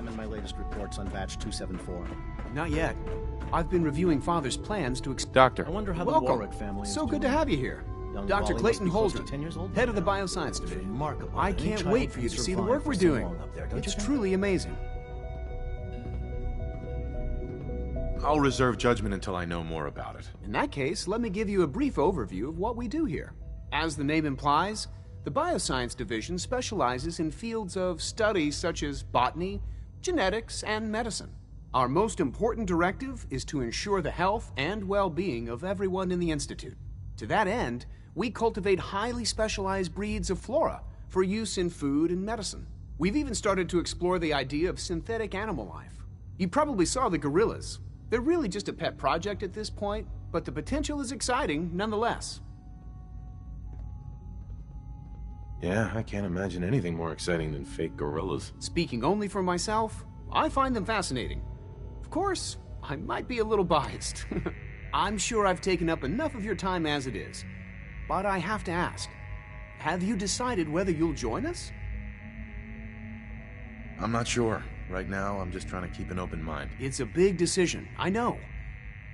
S3: examined my latest reports on batch 274?
S7: Not yet. I've been reviewing Father's plans to
S4: Doctor.
S3: I wonder how the
S7: Welcome.
S3: Warwick family is
S7: So good to
S3: doing.
S7: have you here.
S3: Young
S7: Dr.
S3: Wally
S7: Clayton
S3: must be close to
S7: Holdren,
S3: 10 years old
S7: head of the
S3: now.
S7: Bioscience Division.
S3: Remarkable.
S7: I
S3: Any
S7: can't
S3: child
S7: wait for
S3: can
S7: you to see the
S3: survive
S7: work
S3: for
S7: we're
S3: so
S7: doing.
S3: long up there, don't
S7: It's
S3: you think?
S7: truly amazing.
S4: I'll reserve judgment until I know more about it.
S7: In that case, let me give you a brief overview of what we do here. As the name implies, the Bioscience Division specializes in fields of study such as botany, genetics, and medicine. Our most important directive is to ensure the health and well-being of everyone in the Institute. To that end, we cultivate highly specialized breeds of flora for use in food and medicine. We've even started to explore the idea of synthetic animal life. You probably saw the gorillas. They're really just a pet project at this point, but the potential is exciting nonetheless.
S4: Yeah, I can't imagine anything more exciting than fake gorillas.
S7: Speaking only for myself, I find them fascinating. Of course, I might be a little biased. I'm sure I've taken up enough of your time as it is. But I have to ask, have you decided whether you'll join us?
S4: I'm not sure. Right now, I'm just trying to keep an open mind.
S7: It's a big decision, I know.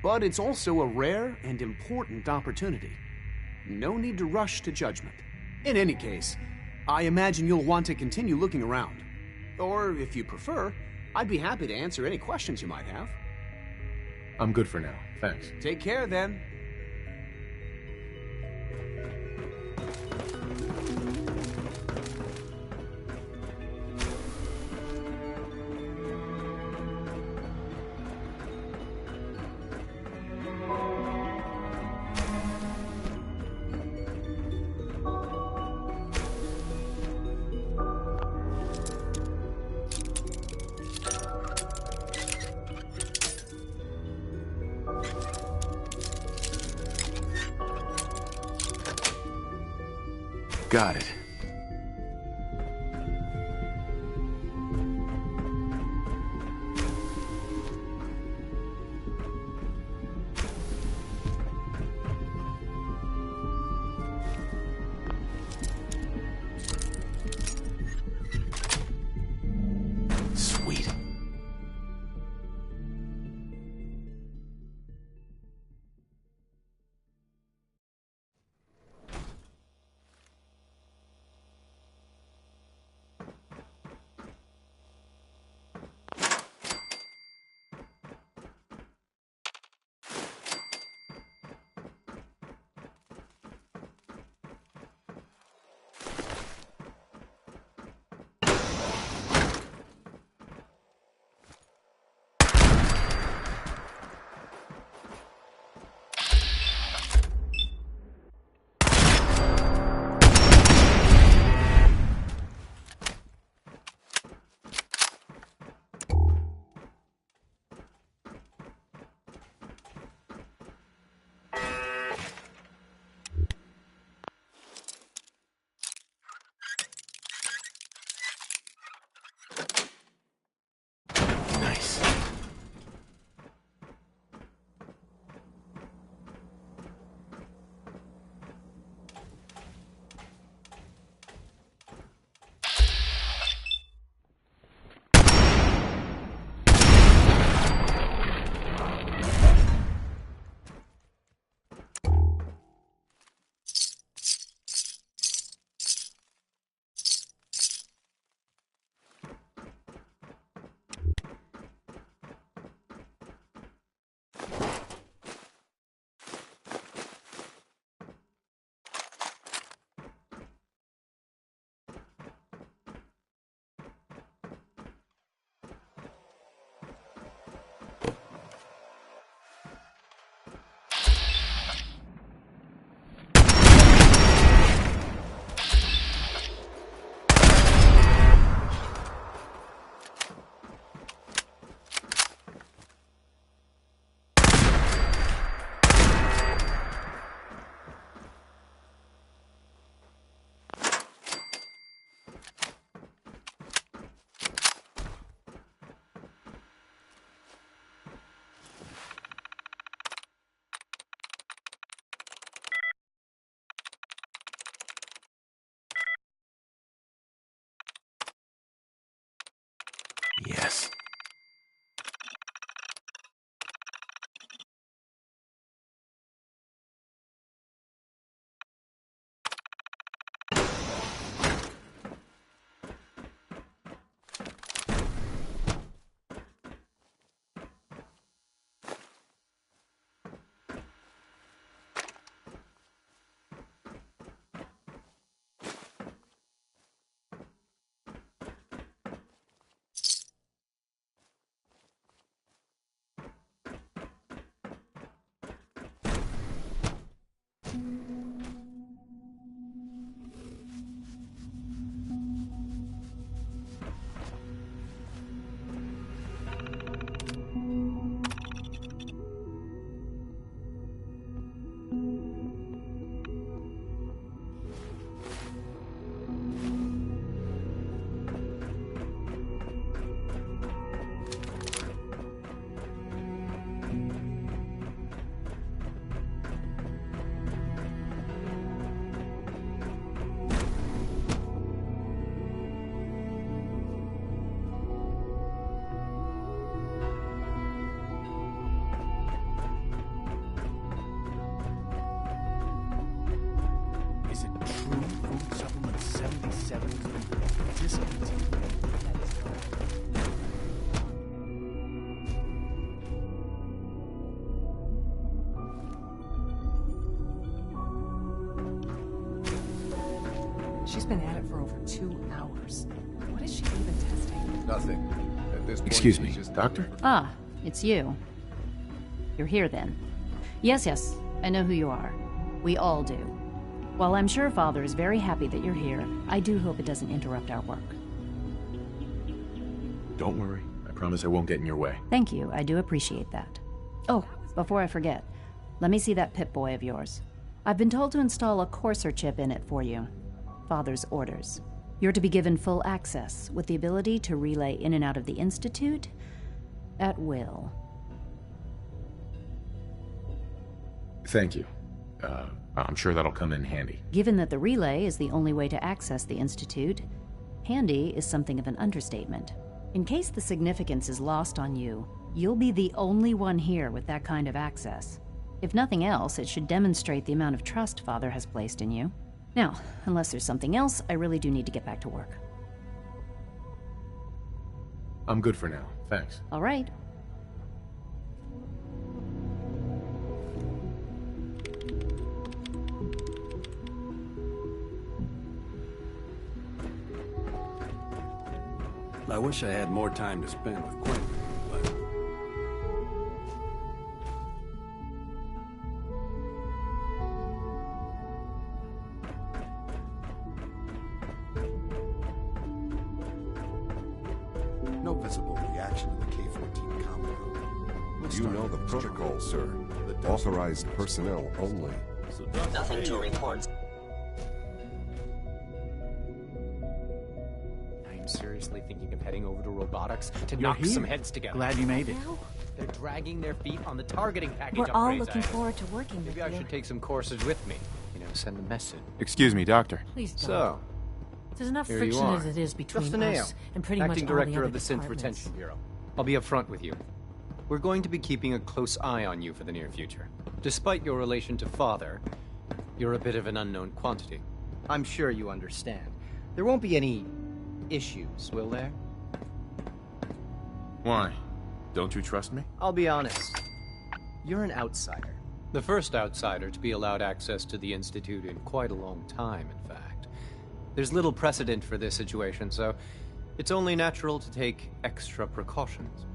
S7: But it's also a rare and important opportunity. No need to rush to judgment. In any case, I imagine you'll want to continue looking around. Or, if you prefer, I'd be happy to answer any questions you might have.
S4: I'm good for now. Thanks.
S7: Take care, then.
S14: Got it. Sweet.
S2: Is it true food supplement 77 has been discontinued?
S6: She's been at it for over 2 hours. What is she even testing?
S2: Nothing. At this point,
S4: Excuse me,
S2: she's just
S4: Doctor?
S11: Ah, it's you. You're here then. Yes, I know who you are. We all do. While I'm sure Father is very happy that you're here, I do hope it doesn't interrupt our work.
S4: Don't worry. I promise I won't get in your way.
S11: Thank you, I do appreciate that. Oh, before I forget, let me see that Pip-Boy of yours. I've been told to install a Courser chip in it for you. Father's orders. You're to be given full access, with the ability to relay in and out of the Institute at will.
S4: Thank you. I'm sure that'll come in handy.
S11: Given that the relay is the only way to access the Institute, handy is something of an understatement. In case the significance is lost on you, you'll be the only one here with that kind of access. If nothing else, it should demonstrate the amount of trust Father has placed in you. Now, unless there's something else, I really do need to get back to work.
S4: I'm good for now. Thanks.
S11: All right.
S13: I wish I had more time to spend with Quentin, but...
S2: No visible reaction to the K-14 compound.
S24: You know the protocol, sir. Authorized personnel only.
S23: Nothing to report.
S25: I'm seriously thinking of heading over to robotics to
S2: You're
S25: knock
S2: here.
S25: some heads together.
S2: Glad you made it.
S25: They're dragging their feet on the targeting package.
S21: We're
S25: I'm
S21: all
S25: afraid,
S21: looking
S25: Zach.
S21: forward to working with
S25: Maybe I
S21: you.
S25: should take some courses with me. You know, send a message.
S4: Excuse me, Doctor.
S21: Please don't.
S25: So,
S21: There's enough
S25: here you
S21: friction
S25: are.
S21: as it is between
S25: Just Neo,
S21: us and pretty
S25: acting
S21: much all
S25: director
S21: the other
S25: of the Synth
S21: departments.
S25: Retention Bureau. I'll be upfront with you. We're going to be keeping a close eye on you for the near future. Despite your relation to Father, you're a bit of an unknown quantity.
S26: I'm sure you understand. There won't be any issues, will there?
S4: Why? Don't you trust me?
S26: I'll be honest. You're an outsider.
S25: The first outsider to be allowed access to the Institute in quite a long time, in fact. There's little precedent for this situation, so it's only natural to take extra precautions,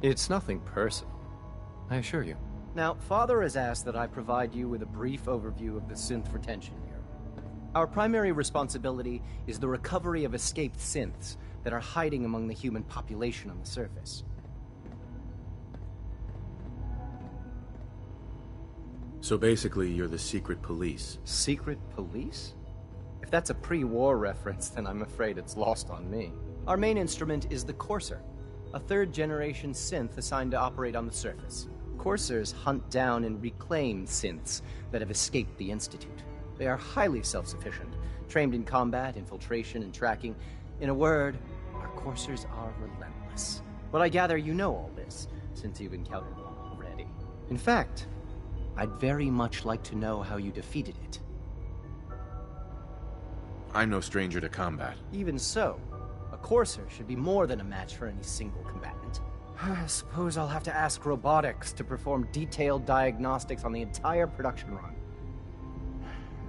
S25: It's nothing personal, I assure you.
S26: Now, Father has asked that I provide you with a brief overview of the Synth Retention Bureau. Our primary responsibility is the recovery of escaped synths that are hiding among the human population on the surface.
S4: So basically, you're the secret police.
S26: Secret police? If that's a pre-war reference, then I'm afraid it's lost on me. Our main instrument is the Courser, a third-generation synth assigned to operate on the surface. Coursers hunt down and reclaim synths that have escaped the Institute. They are highly self-sufficient, trained in combat, infiltration, and tracking. In a word, our Coursers are relentless. But I gather you know all this, since you've encountered one already. In fact, I'd very much like to know how you defeated it.
S4: I'm no stranger to combat.
S26: Even so, a Courser should be more than a match for any single combatant. I suppose I'll have to ask robotics to perform detailed diagnostics on the entire production run.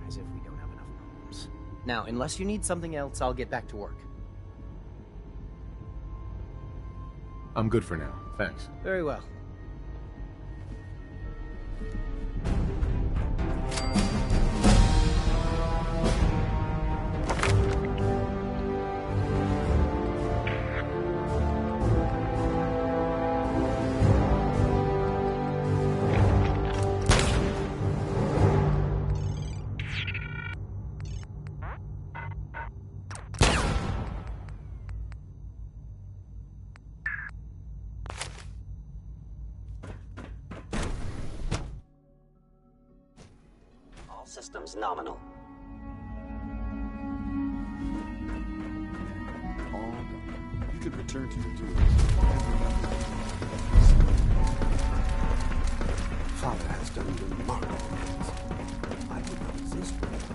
S26: As if we don't have enough problems. Now, unless you need something else, I'll get back to work.
S4: I'm good for now. Thanks.
S26: Very well.
S23: systems nominal.
S24: All done. You can return to your duties. Father has done remarkable things. I would not exist without him.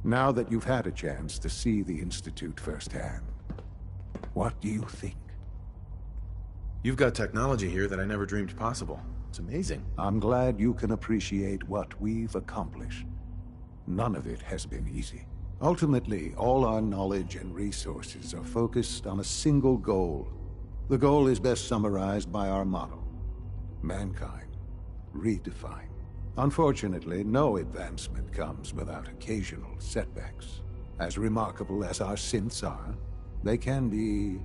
S19: Now that you've had a chance to see the Institute firsthand, what do you think?
S4: You've got technology here that I never dreamed possible. It's amazing.
S19: I'm glad you can appreciate what we've accomplished. None of it has been easy. Ultimately, all our knowledge and resources are focused on a single goal. The goal is best summarized by our motto: mankind, redefined. Unfortunately, no advancement comes without occasional setbacks. As remarkable as our synths are, they can be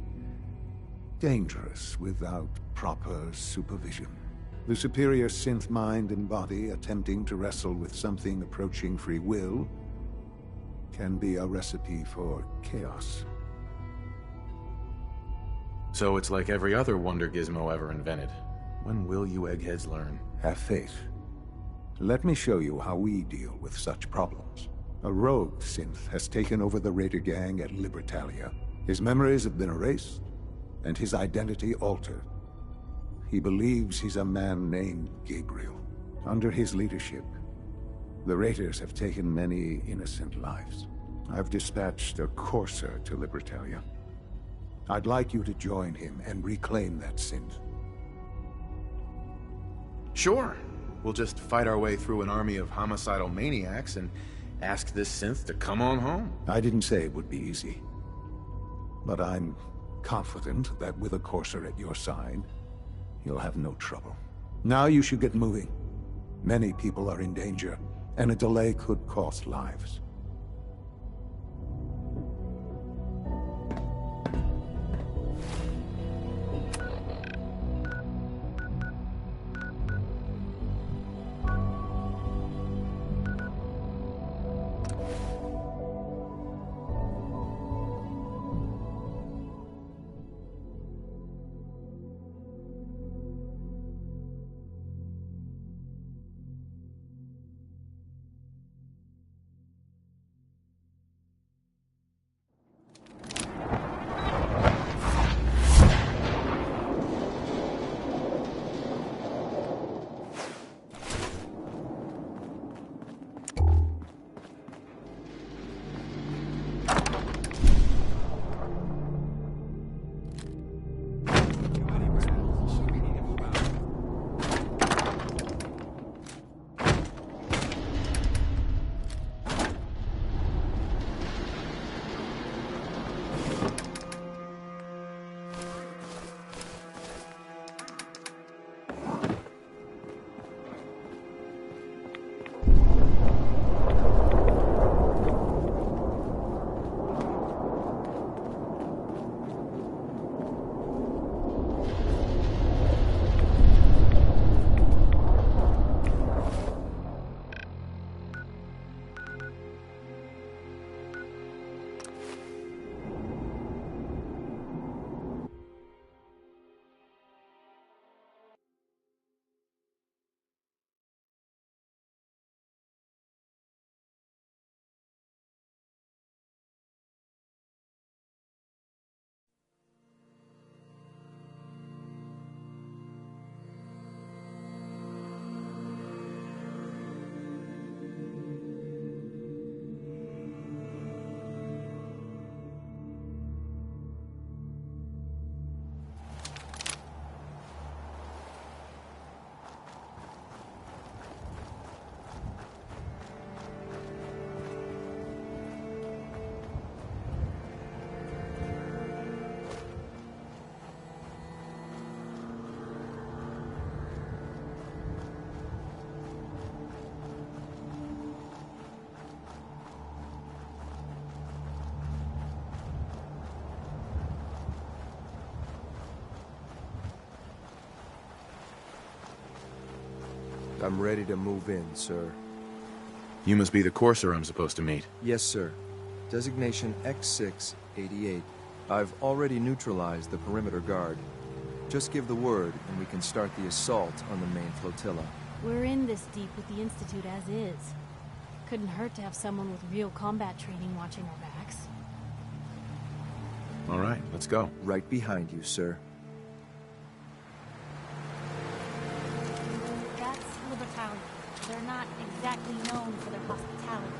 S19: dangerous without proper supervision. The superior synth mind and body attempting to wrestle with something approaching free will can be a recipe for chaos.
S4: So it's like every other wonder gizmo ever invented. When will you eggheads learn?
S19: Have faith. Let me show you how we deal with such problems. A rogue synth has taken over the Raider gang at Libertalia. His memories have been erased, and his identity altered. He believes he's a man named Gabriel. Under his leadership, the Raiders have taken many innocent lives. I've dispatched a courser to Libertalia. I'd like you to join him and reclaim that synth.
S4: Sure. We'll just fight our way through an army of homicidal maniacs and ask this synth to come on home.
S19: I didn't say it would be easy. But I'm confident that with a courser at your side, you'll have no trouble. Now you should get moving. Many people are in danger, and a delay could cost lives.
S1: I'm ready to move in, sir.
S4: You must be the courser I'm supposed to meet.
S1: Yes, sir. Designation X688. I've already neutralized the perimeter guard. Just give the word, and we can start the assault on the main flotilla.
S21: We're in this deep with the Institute as is. Couldn't hurt to have someone with real combat training watching our backs.
S4: All right, let's go.
S1: Right behind you, sir.
S21: That's the battalion. They're not exactly known for their hospitality.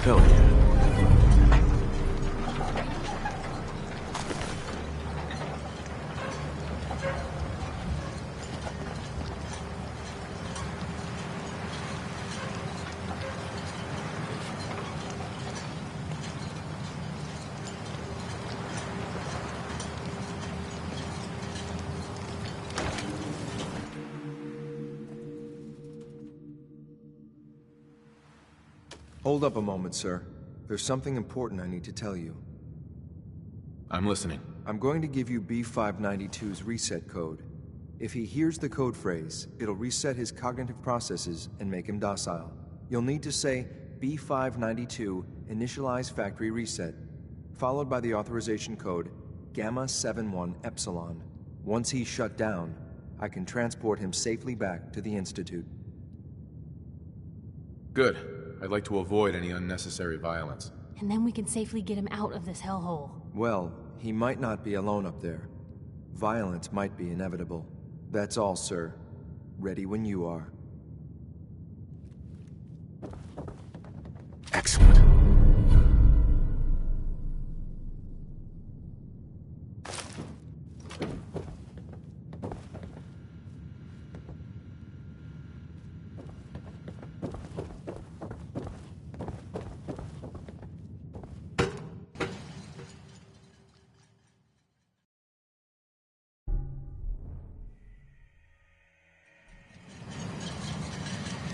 S13: Hell yeah.
S1: Hold up a moment, sir. There's something important I need to tell you.
S4: I'm listening.
S1: I'm going to give you B592's reset code. If he hears the code phrase, it'll reset his cognitive processes and make him docile. You'll need to say B592 initialize factory reset, followed by the authorization code Gamma 71 Epsilon. Once he's shut down, I can transport him safely back to the Institute.
S4: Good. I'd like to avoid any unnecessary violence.
S21: And then we can safely get him out of this hellhole.
S1: Well, he might not be alone up there. Violence might be inevitable. That's all, sir. Ready when you are.
S14: Excellent.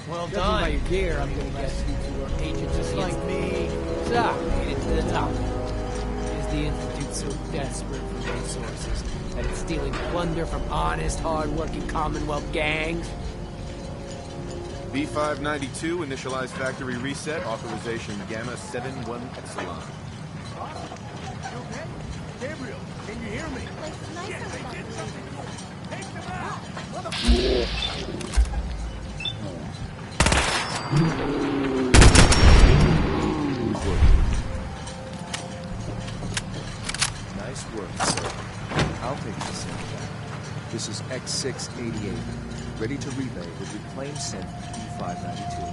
S2: Well done. By your gear, I'm gonna guess you two are agents just like me. So, made it to the top. Is the Institute so desperate for resources that it's stealing plunder from honest, hard-working Commonwealth gangs?
S4: B592, initialize factory reset, authorization Gamma 71 Epsilon.
S20: Okay? Gabriel, can you hear me? Yeah, they did something. Take them out!
S1: Nice work, sir. I'll take this in. This is X688, ready to relay with reclaimed synth B592.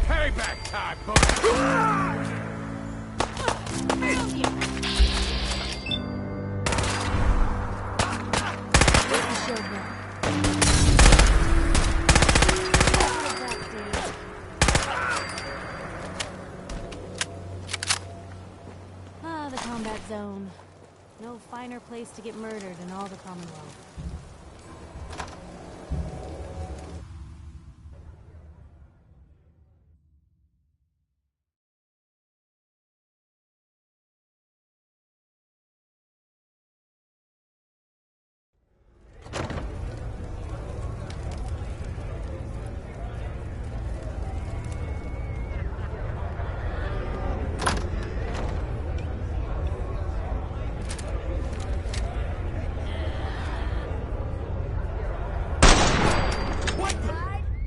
S20: Payback time, boy!
S21: The combat zone. No finer place to get murdered in all the Commonwealth.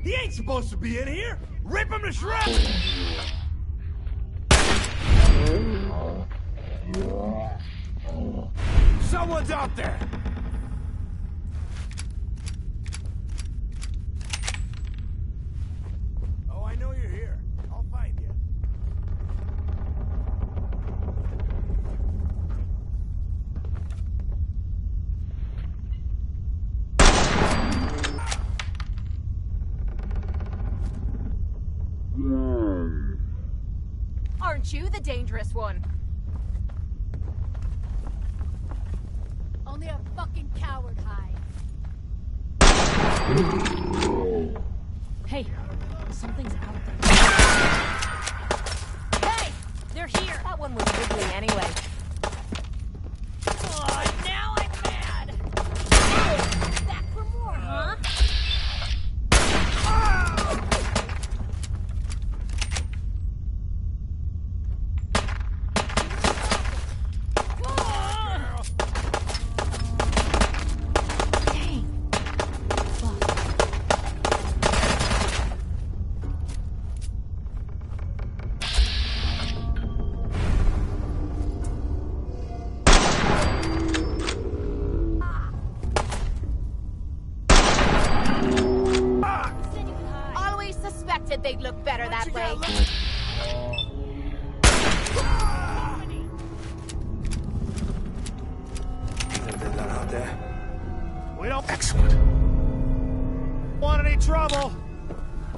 S20: He ain't supposed to be in here! Rip him to shreds! Someone's out there! Oh, I know you're here. I'll find you.
S5: Aren't you the dangerous one?
S21: Only a fucking coward hide. Hey, something's out there.
S5: Hey! They're here! That one was wiggly anyway. Oh, now I'm mad! Back for more, huh? They'd look better that way.
S20: You think they got out there? We don't
S8: Excellent.
S20: want any trouble.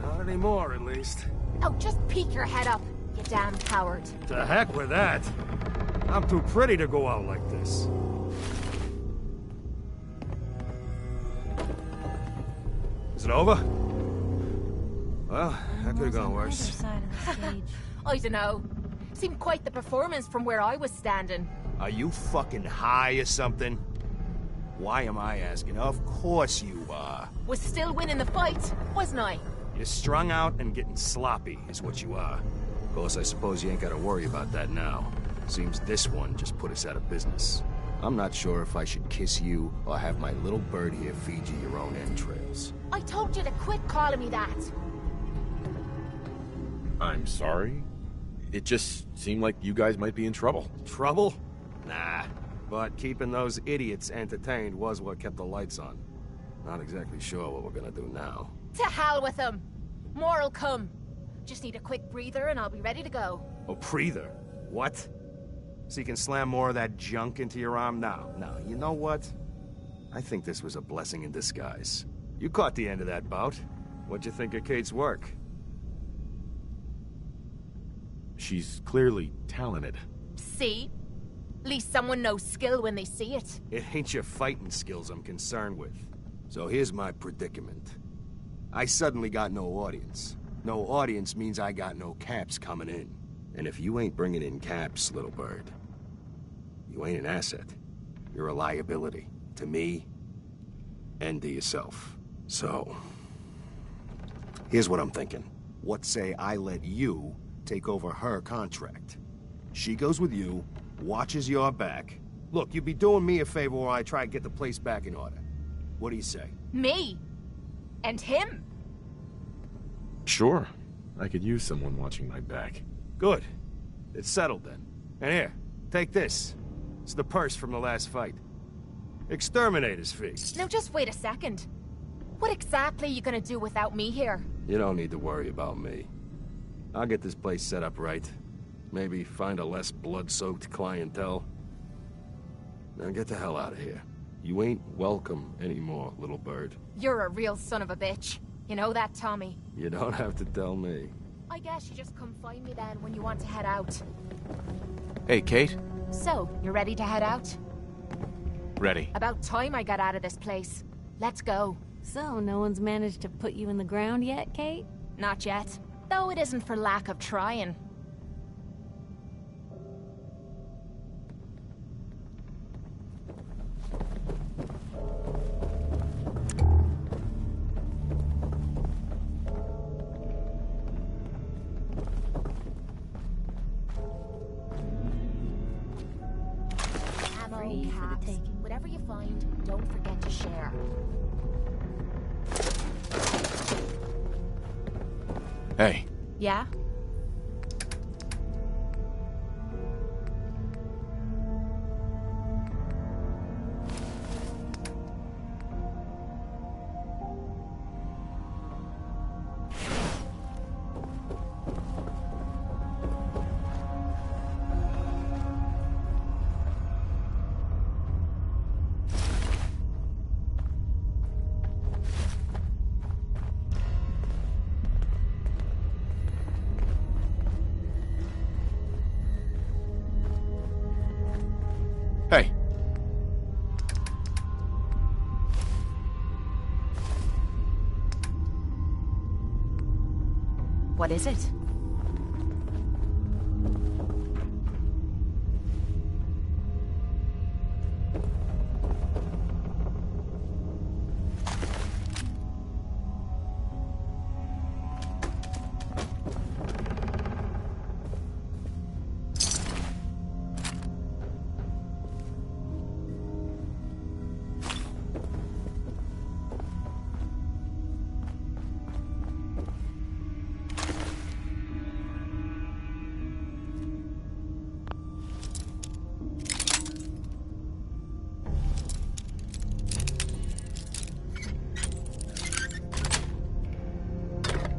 S20: Not anymore, at least.
S5: Oh, just peek your head up, you damn coward.
S20: To heck with that. I'm too pretty to go out like this. Is it over? Well, that could have gone worse.
S5: I dunno. Seemed quite the performance from where I was standing.
S20: Are you fucking high or something? Why am I asking? Of course you are.
S5: Was still winning the fight, wasn't I?
S20: You're strung out and getting sloppy, is what you are. Of course, I suppose you ain't gotta worry about that now. Seems this one just put us out of business. I'm not sure if I should kiss you or have my little bird here feed you your own entrails.
S5: I told you to quit calling me that.
S4: I'm sorry. It just seemed like you guys might be in trouble.
S20: Trouble? Nah. But keeping those idiots entertained was what kept the lights on. Not exactly sure what we're gonna do now.
S5: To hell with them. More'll come. Just need a quick breather and I'll be ready to go.
S20: A breather? What? So you can slam more of that junk into your arm now? No, you know what? I think this was a blessing in disguise. You caught the end of that bout. What'd you think of Kate's work?
S4: She's clearly talented.
S5: See? At least someone knows skill when they see it.
S20: It ain't your fighting skills I'm concerned with. So here's my predicament. I suddenly got no audience. No audience means I got no caps coming in. And if you ain't bringing in caps, little bird, you ain't an asset. You're a liability. To me, and to yourself. So, here's what I'm thinking. What say I let you take over her contract? She goes with you, watches your back. Look, you'd be doing me a favor while I try to get the place back in order. What do you say?
S5: Me? And him?
S4: Sure. I could use someone watching my back.
S20: Good. It's settled then. And here, take this. It's the purse from the last fight. Exterminator's fee.
S5: Now just wait a second. What exactly are you gonna do without me here?
S20: You don't need to worry about me. I'll get this place set up right. Maybe find a less blood-soaked clientele. Now get the hell out of here. You ain't welcome anymore, little bird.
S5: You're a real son of a bitch. You know that, Tommy?
S20: You don't have to tell me.
S5: I guess you just come find me then when you want to head out.
S4: Hey, Kate.
S5: So, you ready to head out?
S4: Ready.
S5: About time I got out of this place. Let's go.
S21: So, no one's managed to put you in the ground yet, Kate?
S5: Not yet. Though it isn't for lack of trying. Ammo, caps, whatever you find, don't forget to share.
S4: Hey.
S5: Yeah?
S4: Hey.
S5: What is it?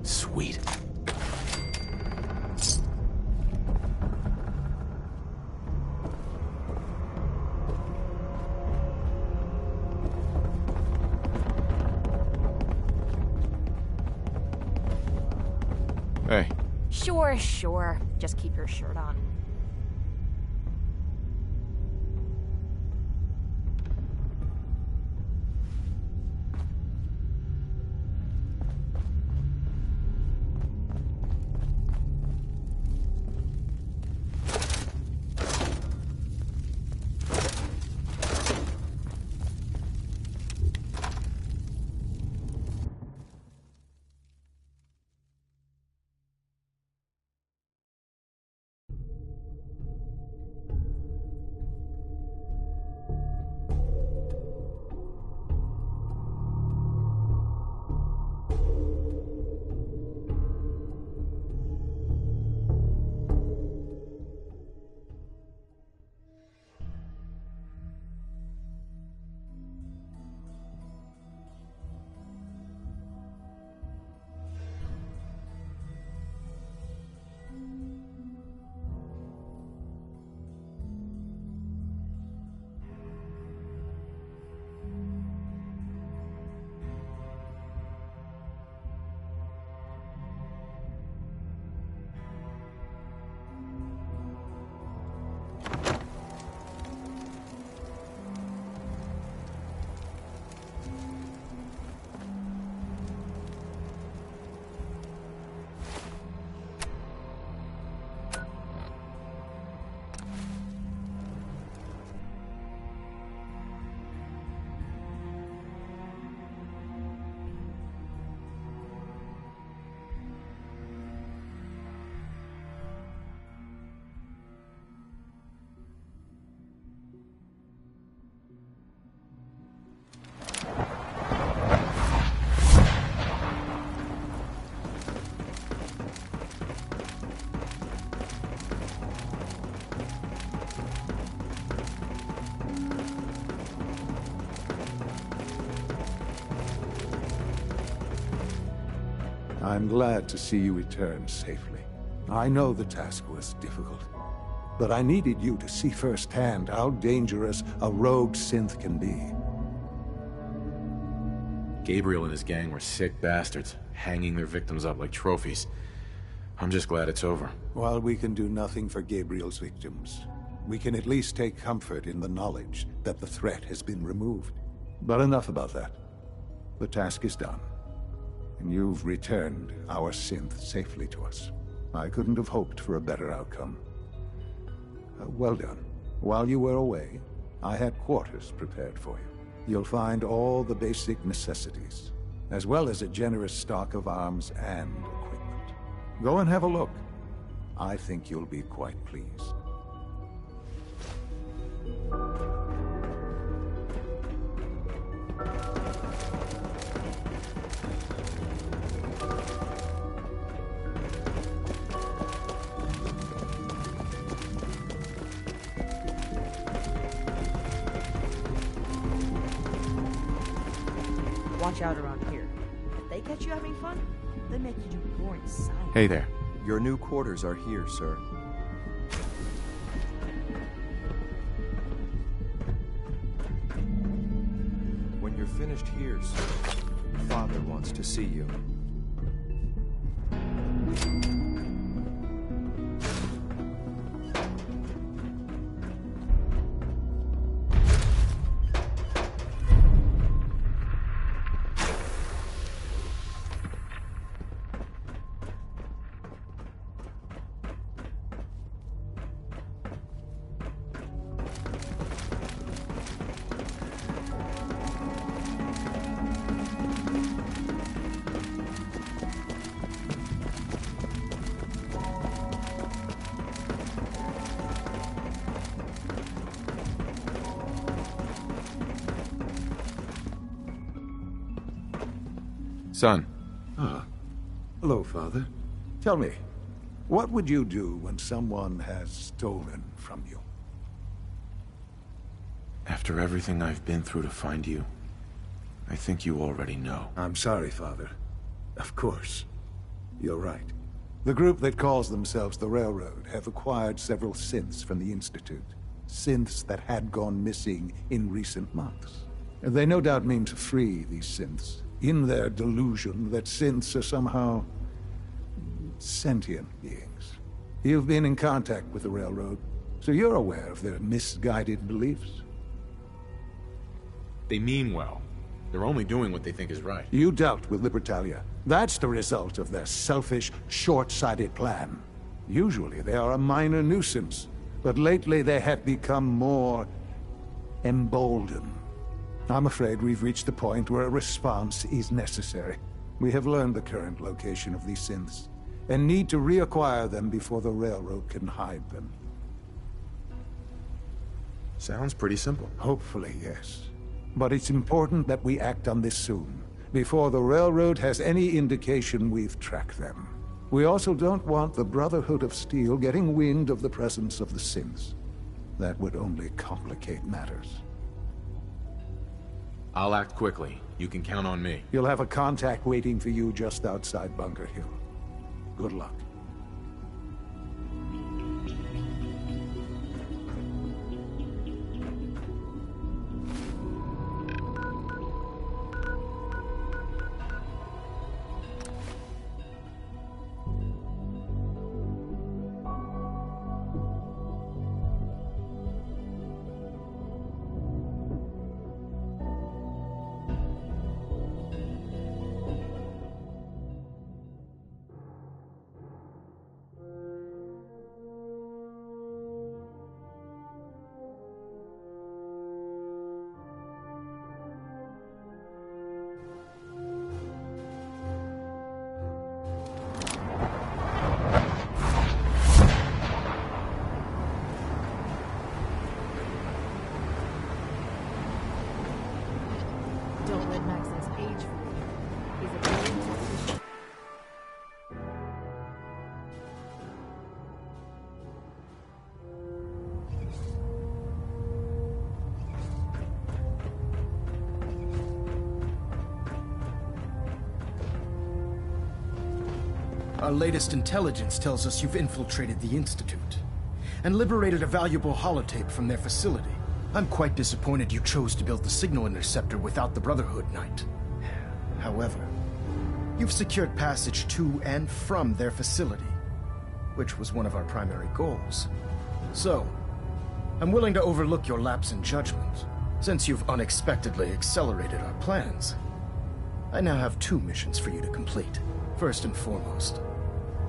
S14: Sweet.
S4: Hey.
S5: Sure, sure. Just keep your shirt on.
S19: I'm glad to see you return safely. I know the task was difficult, but I needed you to see firsthand how dangerous a rogue synth can be.
S4: Gabriel and his gang were sick bastards, hanging their victims up like trophies. I'm just glad it's over.
S19: While we can do nothing for Gabriel's victims, we can at least take comfort in the knowledge that the threat has been removed. But enough about that. The task is done, and you've returned our synth safely to us. I couldn't have hoped for a better outcome. Well done. While you were away, I had quarters prepared for you. You'll find all the basic necessities, as well as a generous stock of arms and equipment. Go and have a look. I think you'll be quite pleased.
S9: out around here. If they catch you having fun, they make you do boring science.
S4: Hey there.
S1: Your new quarters are here, sir. When you're finished here, sir, Father wants to see you.
S4: Son.
S19: Ah. Hello, Father. Tell me, what would you do when someone has stolen from you?
S14: After everything I've been through to find you, I think you already know.
S19: I'm sorry, Father. Of course. You're right. The group that calls themselves the Railroad have acquired several synths from the Institute. Synths that had gone missing in recent months. They no doubt mean to free these synths, in their delusion that synths are somehow sentient beings. You've been in contact with the Railroad, so you're aware of their misguided beliefs.
S4: They mean well. They're only doing what they think is right.
S19: You dealt with Libertalia. That's the result of their selfish, short-sighted plan. Usually they are a minor nuisance, but lately they have become more emboldened. I'm afraid we've reached the point where a response is necessary. We have learned the current location of these synths, and need to reacquire them before the Railroad can hide them.
S4: Sounds pretty simple.
S19: Hopefully, yes. But it's important that we act on this soon, before the Railroad has any indication we've tracked them. We also don't want the Brotherhood of Steel getting wind of the presence of the synths. That would only complicate matters.
S4: I'll act quickly. You can count on me.
S19: You'll have a contact waiting for you just outside Bunker Hill. Good luck.
S9: Don't let Max's age fool you. He's a very suspicious.
S10: Our latest intelligence tells us you've infiltrated the Institute and liberated a valuable holotape from their facility. I'm quite disappointed you chose to build the signal interceptor without the Brotherhood Knight. However, you've secured passage to and from their facility, which was one of our primary goals. So, I'm willing to overlook your lapse in judgment, since you've unexpectedly accelerated our plans. I now have 2 missions for you to complete. First and foremost,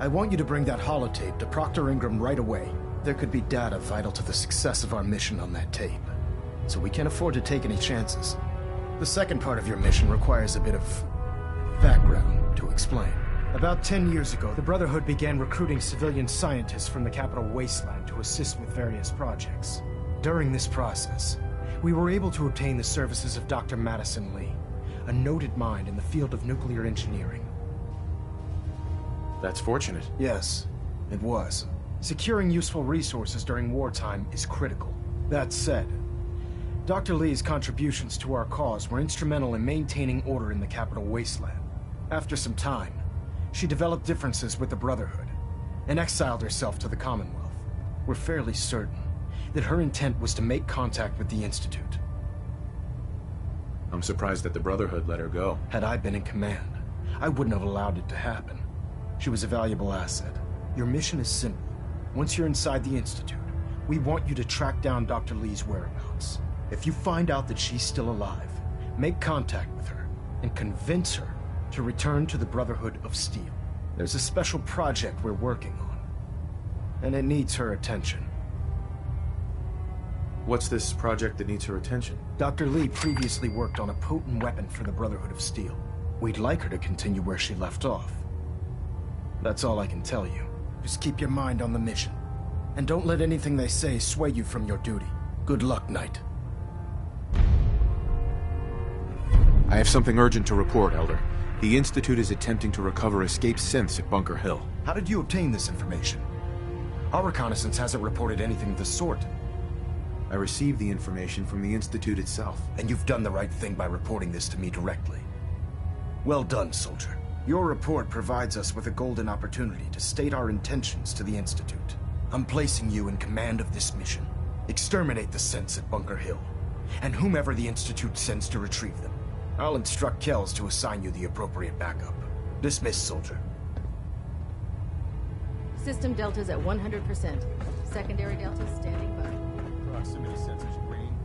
S10: I want you to bring that holotape to Proctor Ingram right away. There could be data vital to the success of our mission on that tape, so we can't afford to take any chances. The second part of your mission requires a bit of background to explain. About 10 years ago, the Brotherhood began recruiting civilian scientists from the capital wasteland to assist with various projects. During this process, we were able to obtain the services of Dr. Madison Lee, a noted mind in the field of nuclear engineering.
S4: That's fortunate.
S10: Yes, it was. Securing useful resources during wartime is critical. That said, Dr. Lee's contributions to our cause were instrumental in maintaining order in the capital wasteland. After some time, she developed differences with the Brotherhood and exiled herself to the Commonwealth. We're fairly certain that her intent was to make contact with the Institute.
S4: I'm surprised that the Brotherhood let her go.
S10: Had I been in command, I wouldn't have allowed it to happen. She was a valuable asset. Your mission is simple. Once you're inside the Institute, we want you to track down Dr. Lee's whereabouts. If you find out that she's still alive, make contact with her and convince her to return to the Brotherhood of Steel. There's a special project we're working on, and it needs her attention.
S4: What's this project that needs her attention?
S10: Dr. Lee previously worked on a potent weapon for the Brotherhood of Steel. We'd like her to continue where she left off. That's all I can tell you. Just keep your mind on the mission, and don't let anything they say sway you from your duty. Good luck, Knight.
S4: I have something urgent to report, Elder. The Institute is attempting to recover escaped synths at Bunker Hill.
S10: How did you obtain this information? Our reconnaissance hasn't reported anything of the sort.
S4: I received the information from the Institute itself.
S10: And you've done the right thing by reporting this to me directly. Well done, soldier. Your report provides us with a golden opportunity to state our intentions to the Institute. I'm placing you in command of this mission. Exterminate the synths at Bunker Hill, and whomever the Institute sends to retrieve them. I'll instruct Kells to assign you the appropriate backup. Dismissed, soldier.
S12: System deltas at 100%. Secondary deltas standing by.
S3: Proximity sensors green.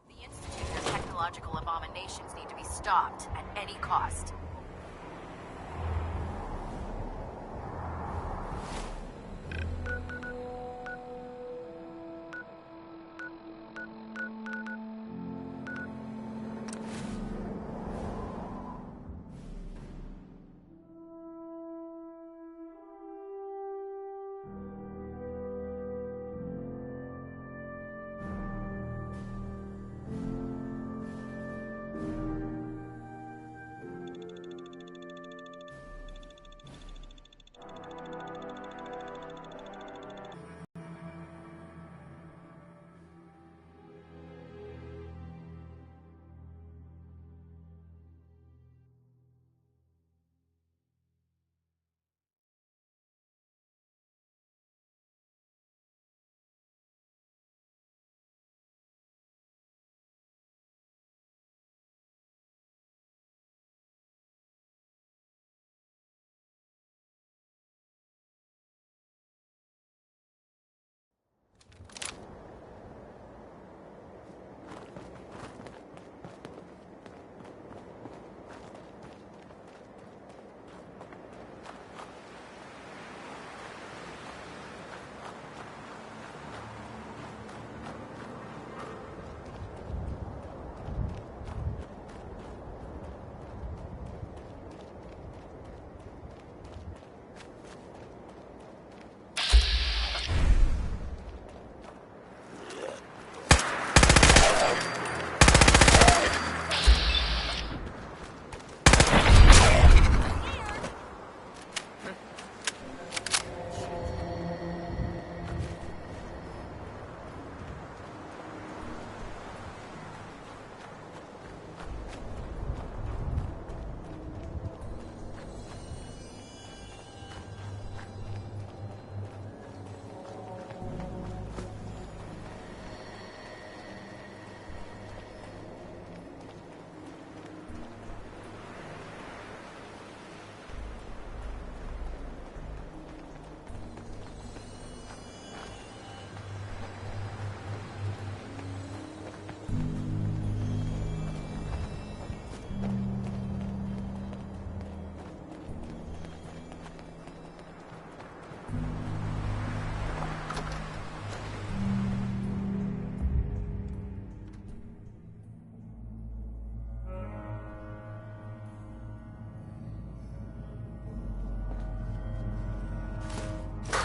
S15: The Institute's technological abominations need to be stopped at any cost.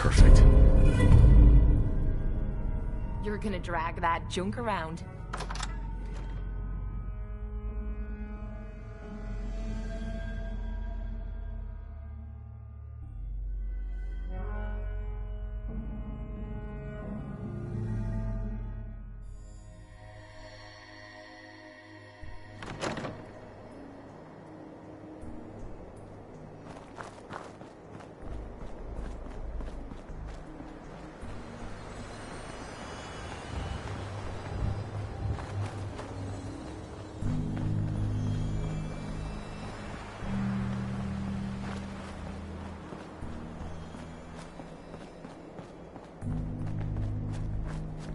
S4: Perfect.
S5: You're gonna drag that junk around.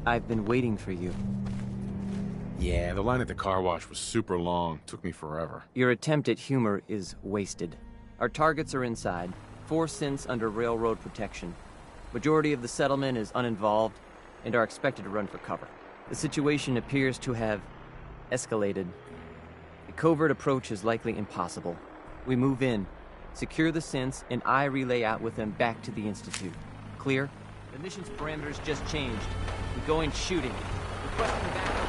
S26: I've been waiting for you.
S4: Yeah, the line at the car wash was super long. Took me forever.
S26: Your attempt at humor is wasted. Our targets are inside. 4 synths under railroad protection. Majority of the settlement is uninvolved and are expected to run for cover. The situation appears to have escalated. A covert approach is likely impossible. We move in, secure the synths, and I relay out with them back to the Institute. Clear? The mission's parameters just changed. We're going shooting. Requesting backup.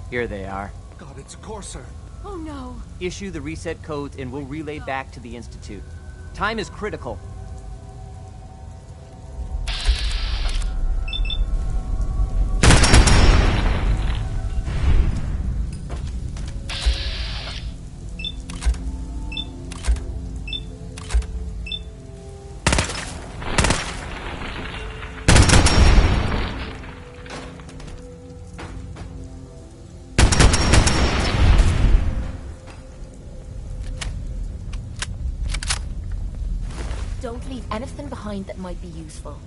S26: Here they are.
S24: God, it's Corsair.
S21: Oh no.
S26: Issue the reset codes and we'll relay back to the Institute. Time is critical.
S5: Don't leave anything behind that might be useful.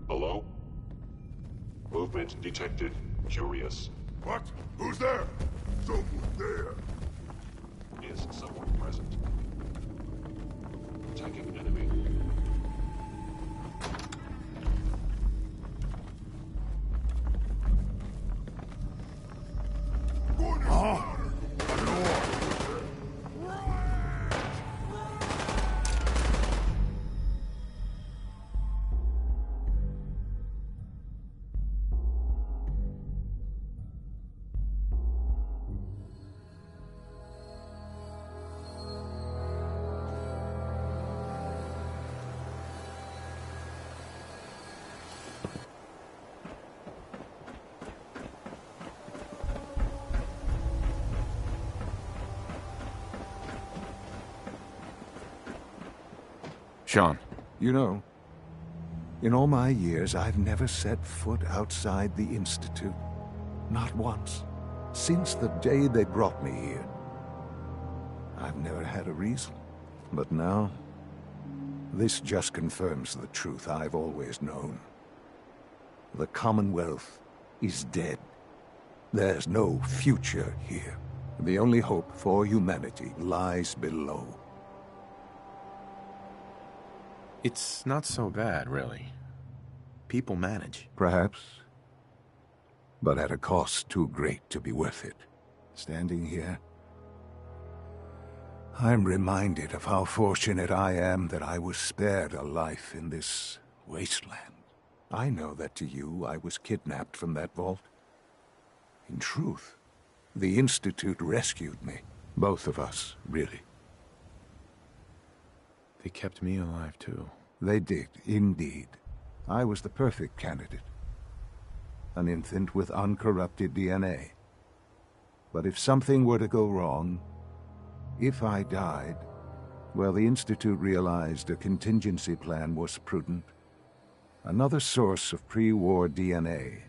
S6: Hello? Movement detected. Curious.
S7: What? Who's there? Someone there.
S6: Is someone present? Attacking enemy.
S7: Huh?
S4: Sean.
S19: You know, in all my years, I've never set foot outside the Institute. Not once. Since the day they brought me here. I've never had a reason. But now, this just confirms the truth I've always known. The Commonwealth is dead. There's no future here. The only hope for humanity lies below.
S4: It's not so bad, really. People manage.
S19: Perhaps. But at a cost too great to be worth it. Standing here, I'm reminded of how fortunate I am that I was spared a life in this wasteland. I know that to you, I was kidnapped from that vault. In truth, the Institute rescued me. Both of us, really.
S4: They kept me alive, too.
S19: They did, indeed. I was the perfect candidate. An infant with uncorrupted DNA. But if something were to go wrong, if I died, well, the Institute realized a contingency plan was prudent. Another source of pre-war DNA.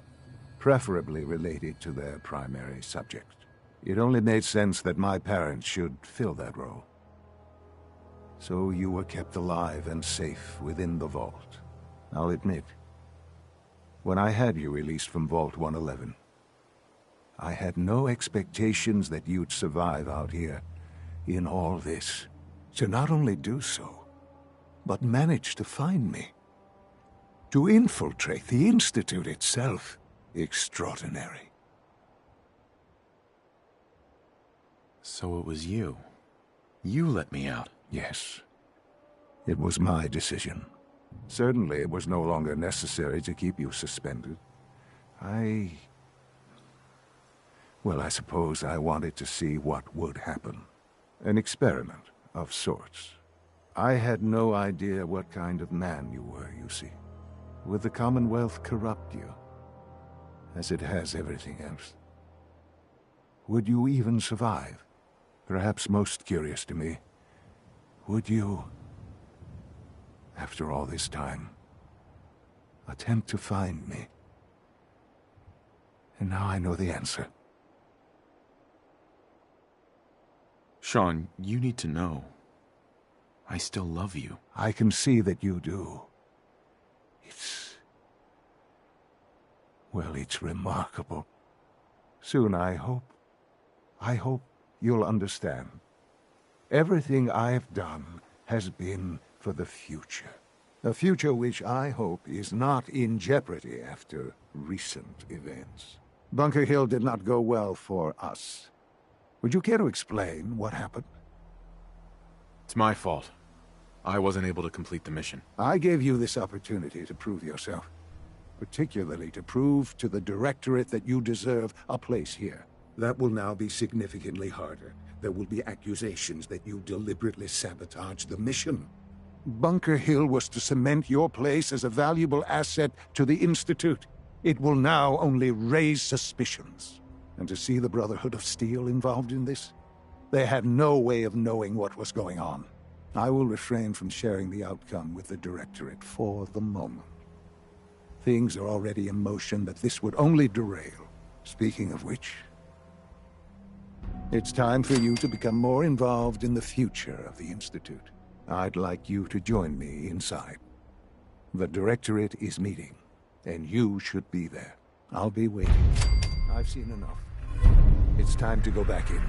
S19: preferably related to their primary subject. It only made sense that my parents should fill that role. So you were kept alive and safe within the vault. I'll admit, when I had you released from Vault 111, I had no expectations that you'd survive out here in all this. To not only do so, but manage to find me. To infiltrate the Institute itself. Extraordinary.
S4: So it was you. You let me out.
S19: Yes. It was my decision. Certainly it was no longer necessary to keep you suspended. Well, I suppose I wanted to see what would happen. An experiment of sorts. I had no idea what kind of man you were, you see. Would the Commonwealth corrupt you, as it has everything else? Would you even survive? Perhaps most curious to me, would you, after all this time, attempt to find me? And now I know the answer.
S4: Sean, you need to know. I still love you.
S19: I can see that you do. Well, it's remarkable. Soon, I hope you'll understand. Everything I've done has been for the future. A future which I hope is not in jeopardy after recent events. Bunker Hill did not go well for us. Would you care to explain what happened?
S4: It's my fault. I wasn't able to complete the mission.
S19: I gave you this opportunity to prove yourself. Particularly to prove to the Directorate that you deserve a place here.
S24: That will now be significantly harder. There will be accusations that you deliberately sabotaged the mission.
S19: Bunker Hill was to cement your place as a valuable asset to the Institute. It will now only raise suspicions. And to see the Brotherhood of Steel involved in this? They had no way of knowing what was going on. I will refrain from sharing the outcome with the Directorate for the moment. Things are already in motion that this would only derail. Speaking of which, it's time for you to become more involved in the future of the Institute. I'd like you to join me inside. The Directorate is meeting, and you should be there. I'll be waiting. I've seen enough. It's time to go back in.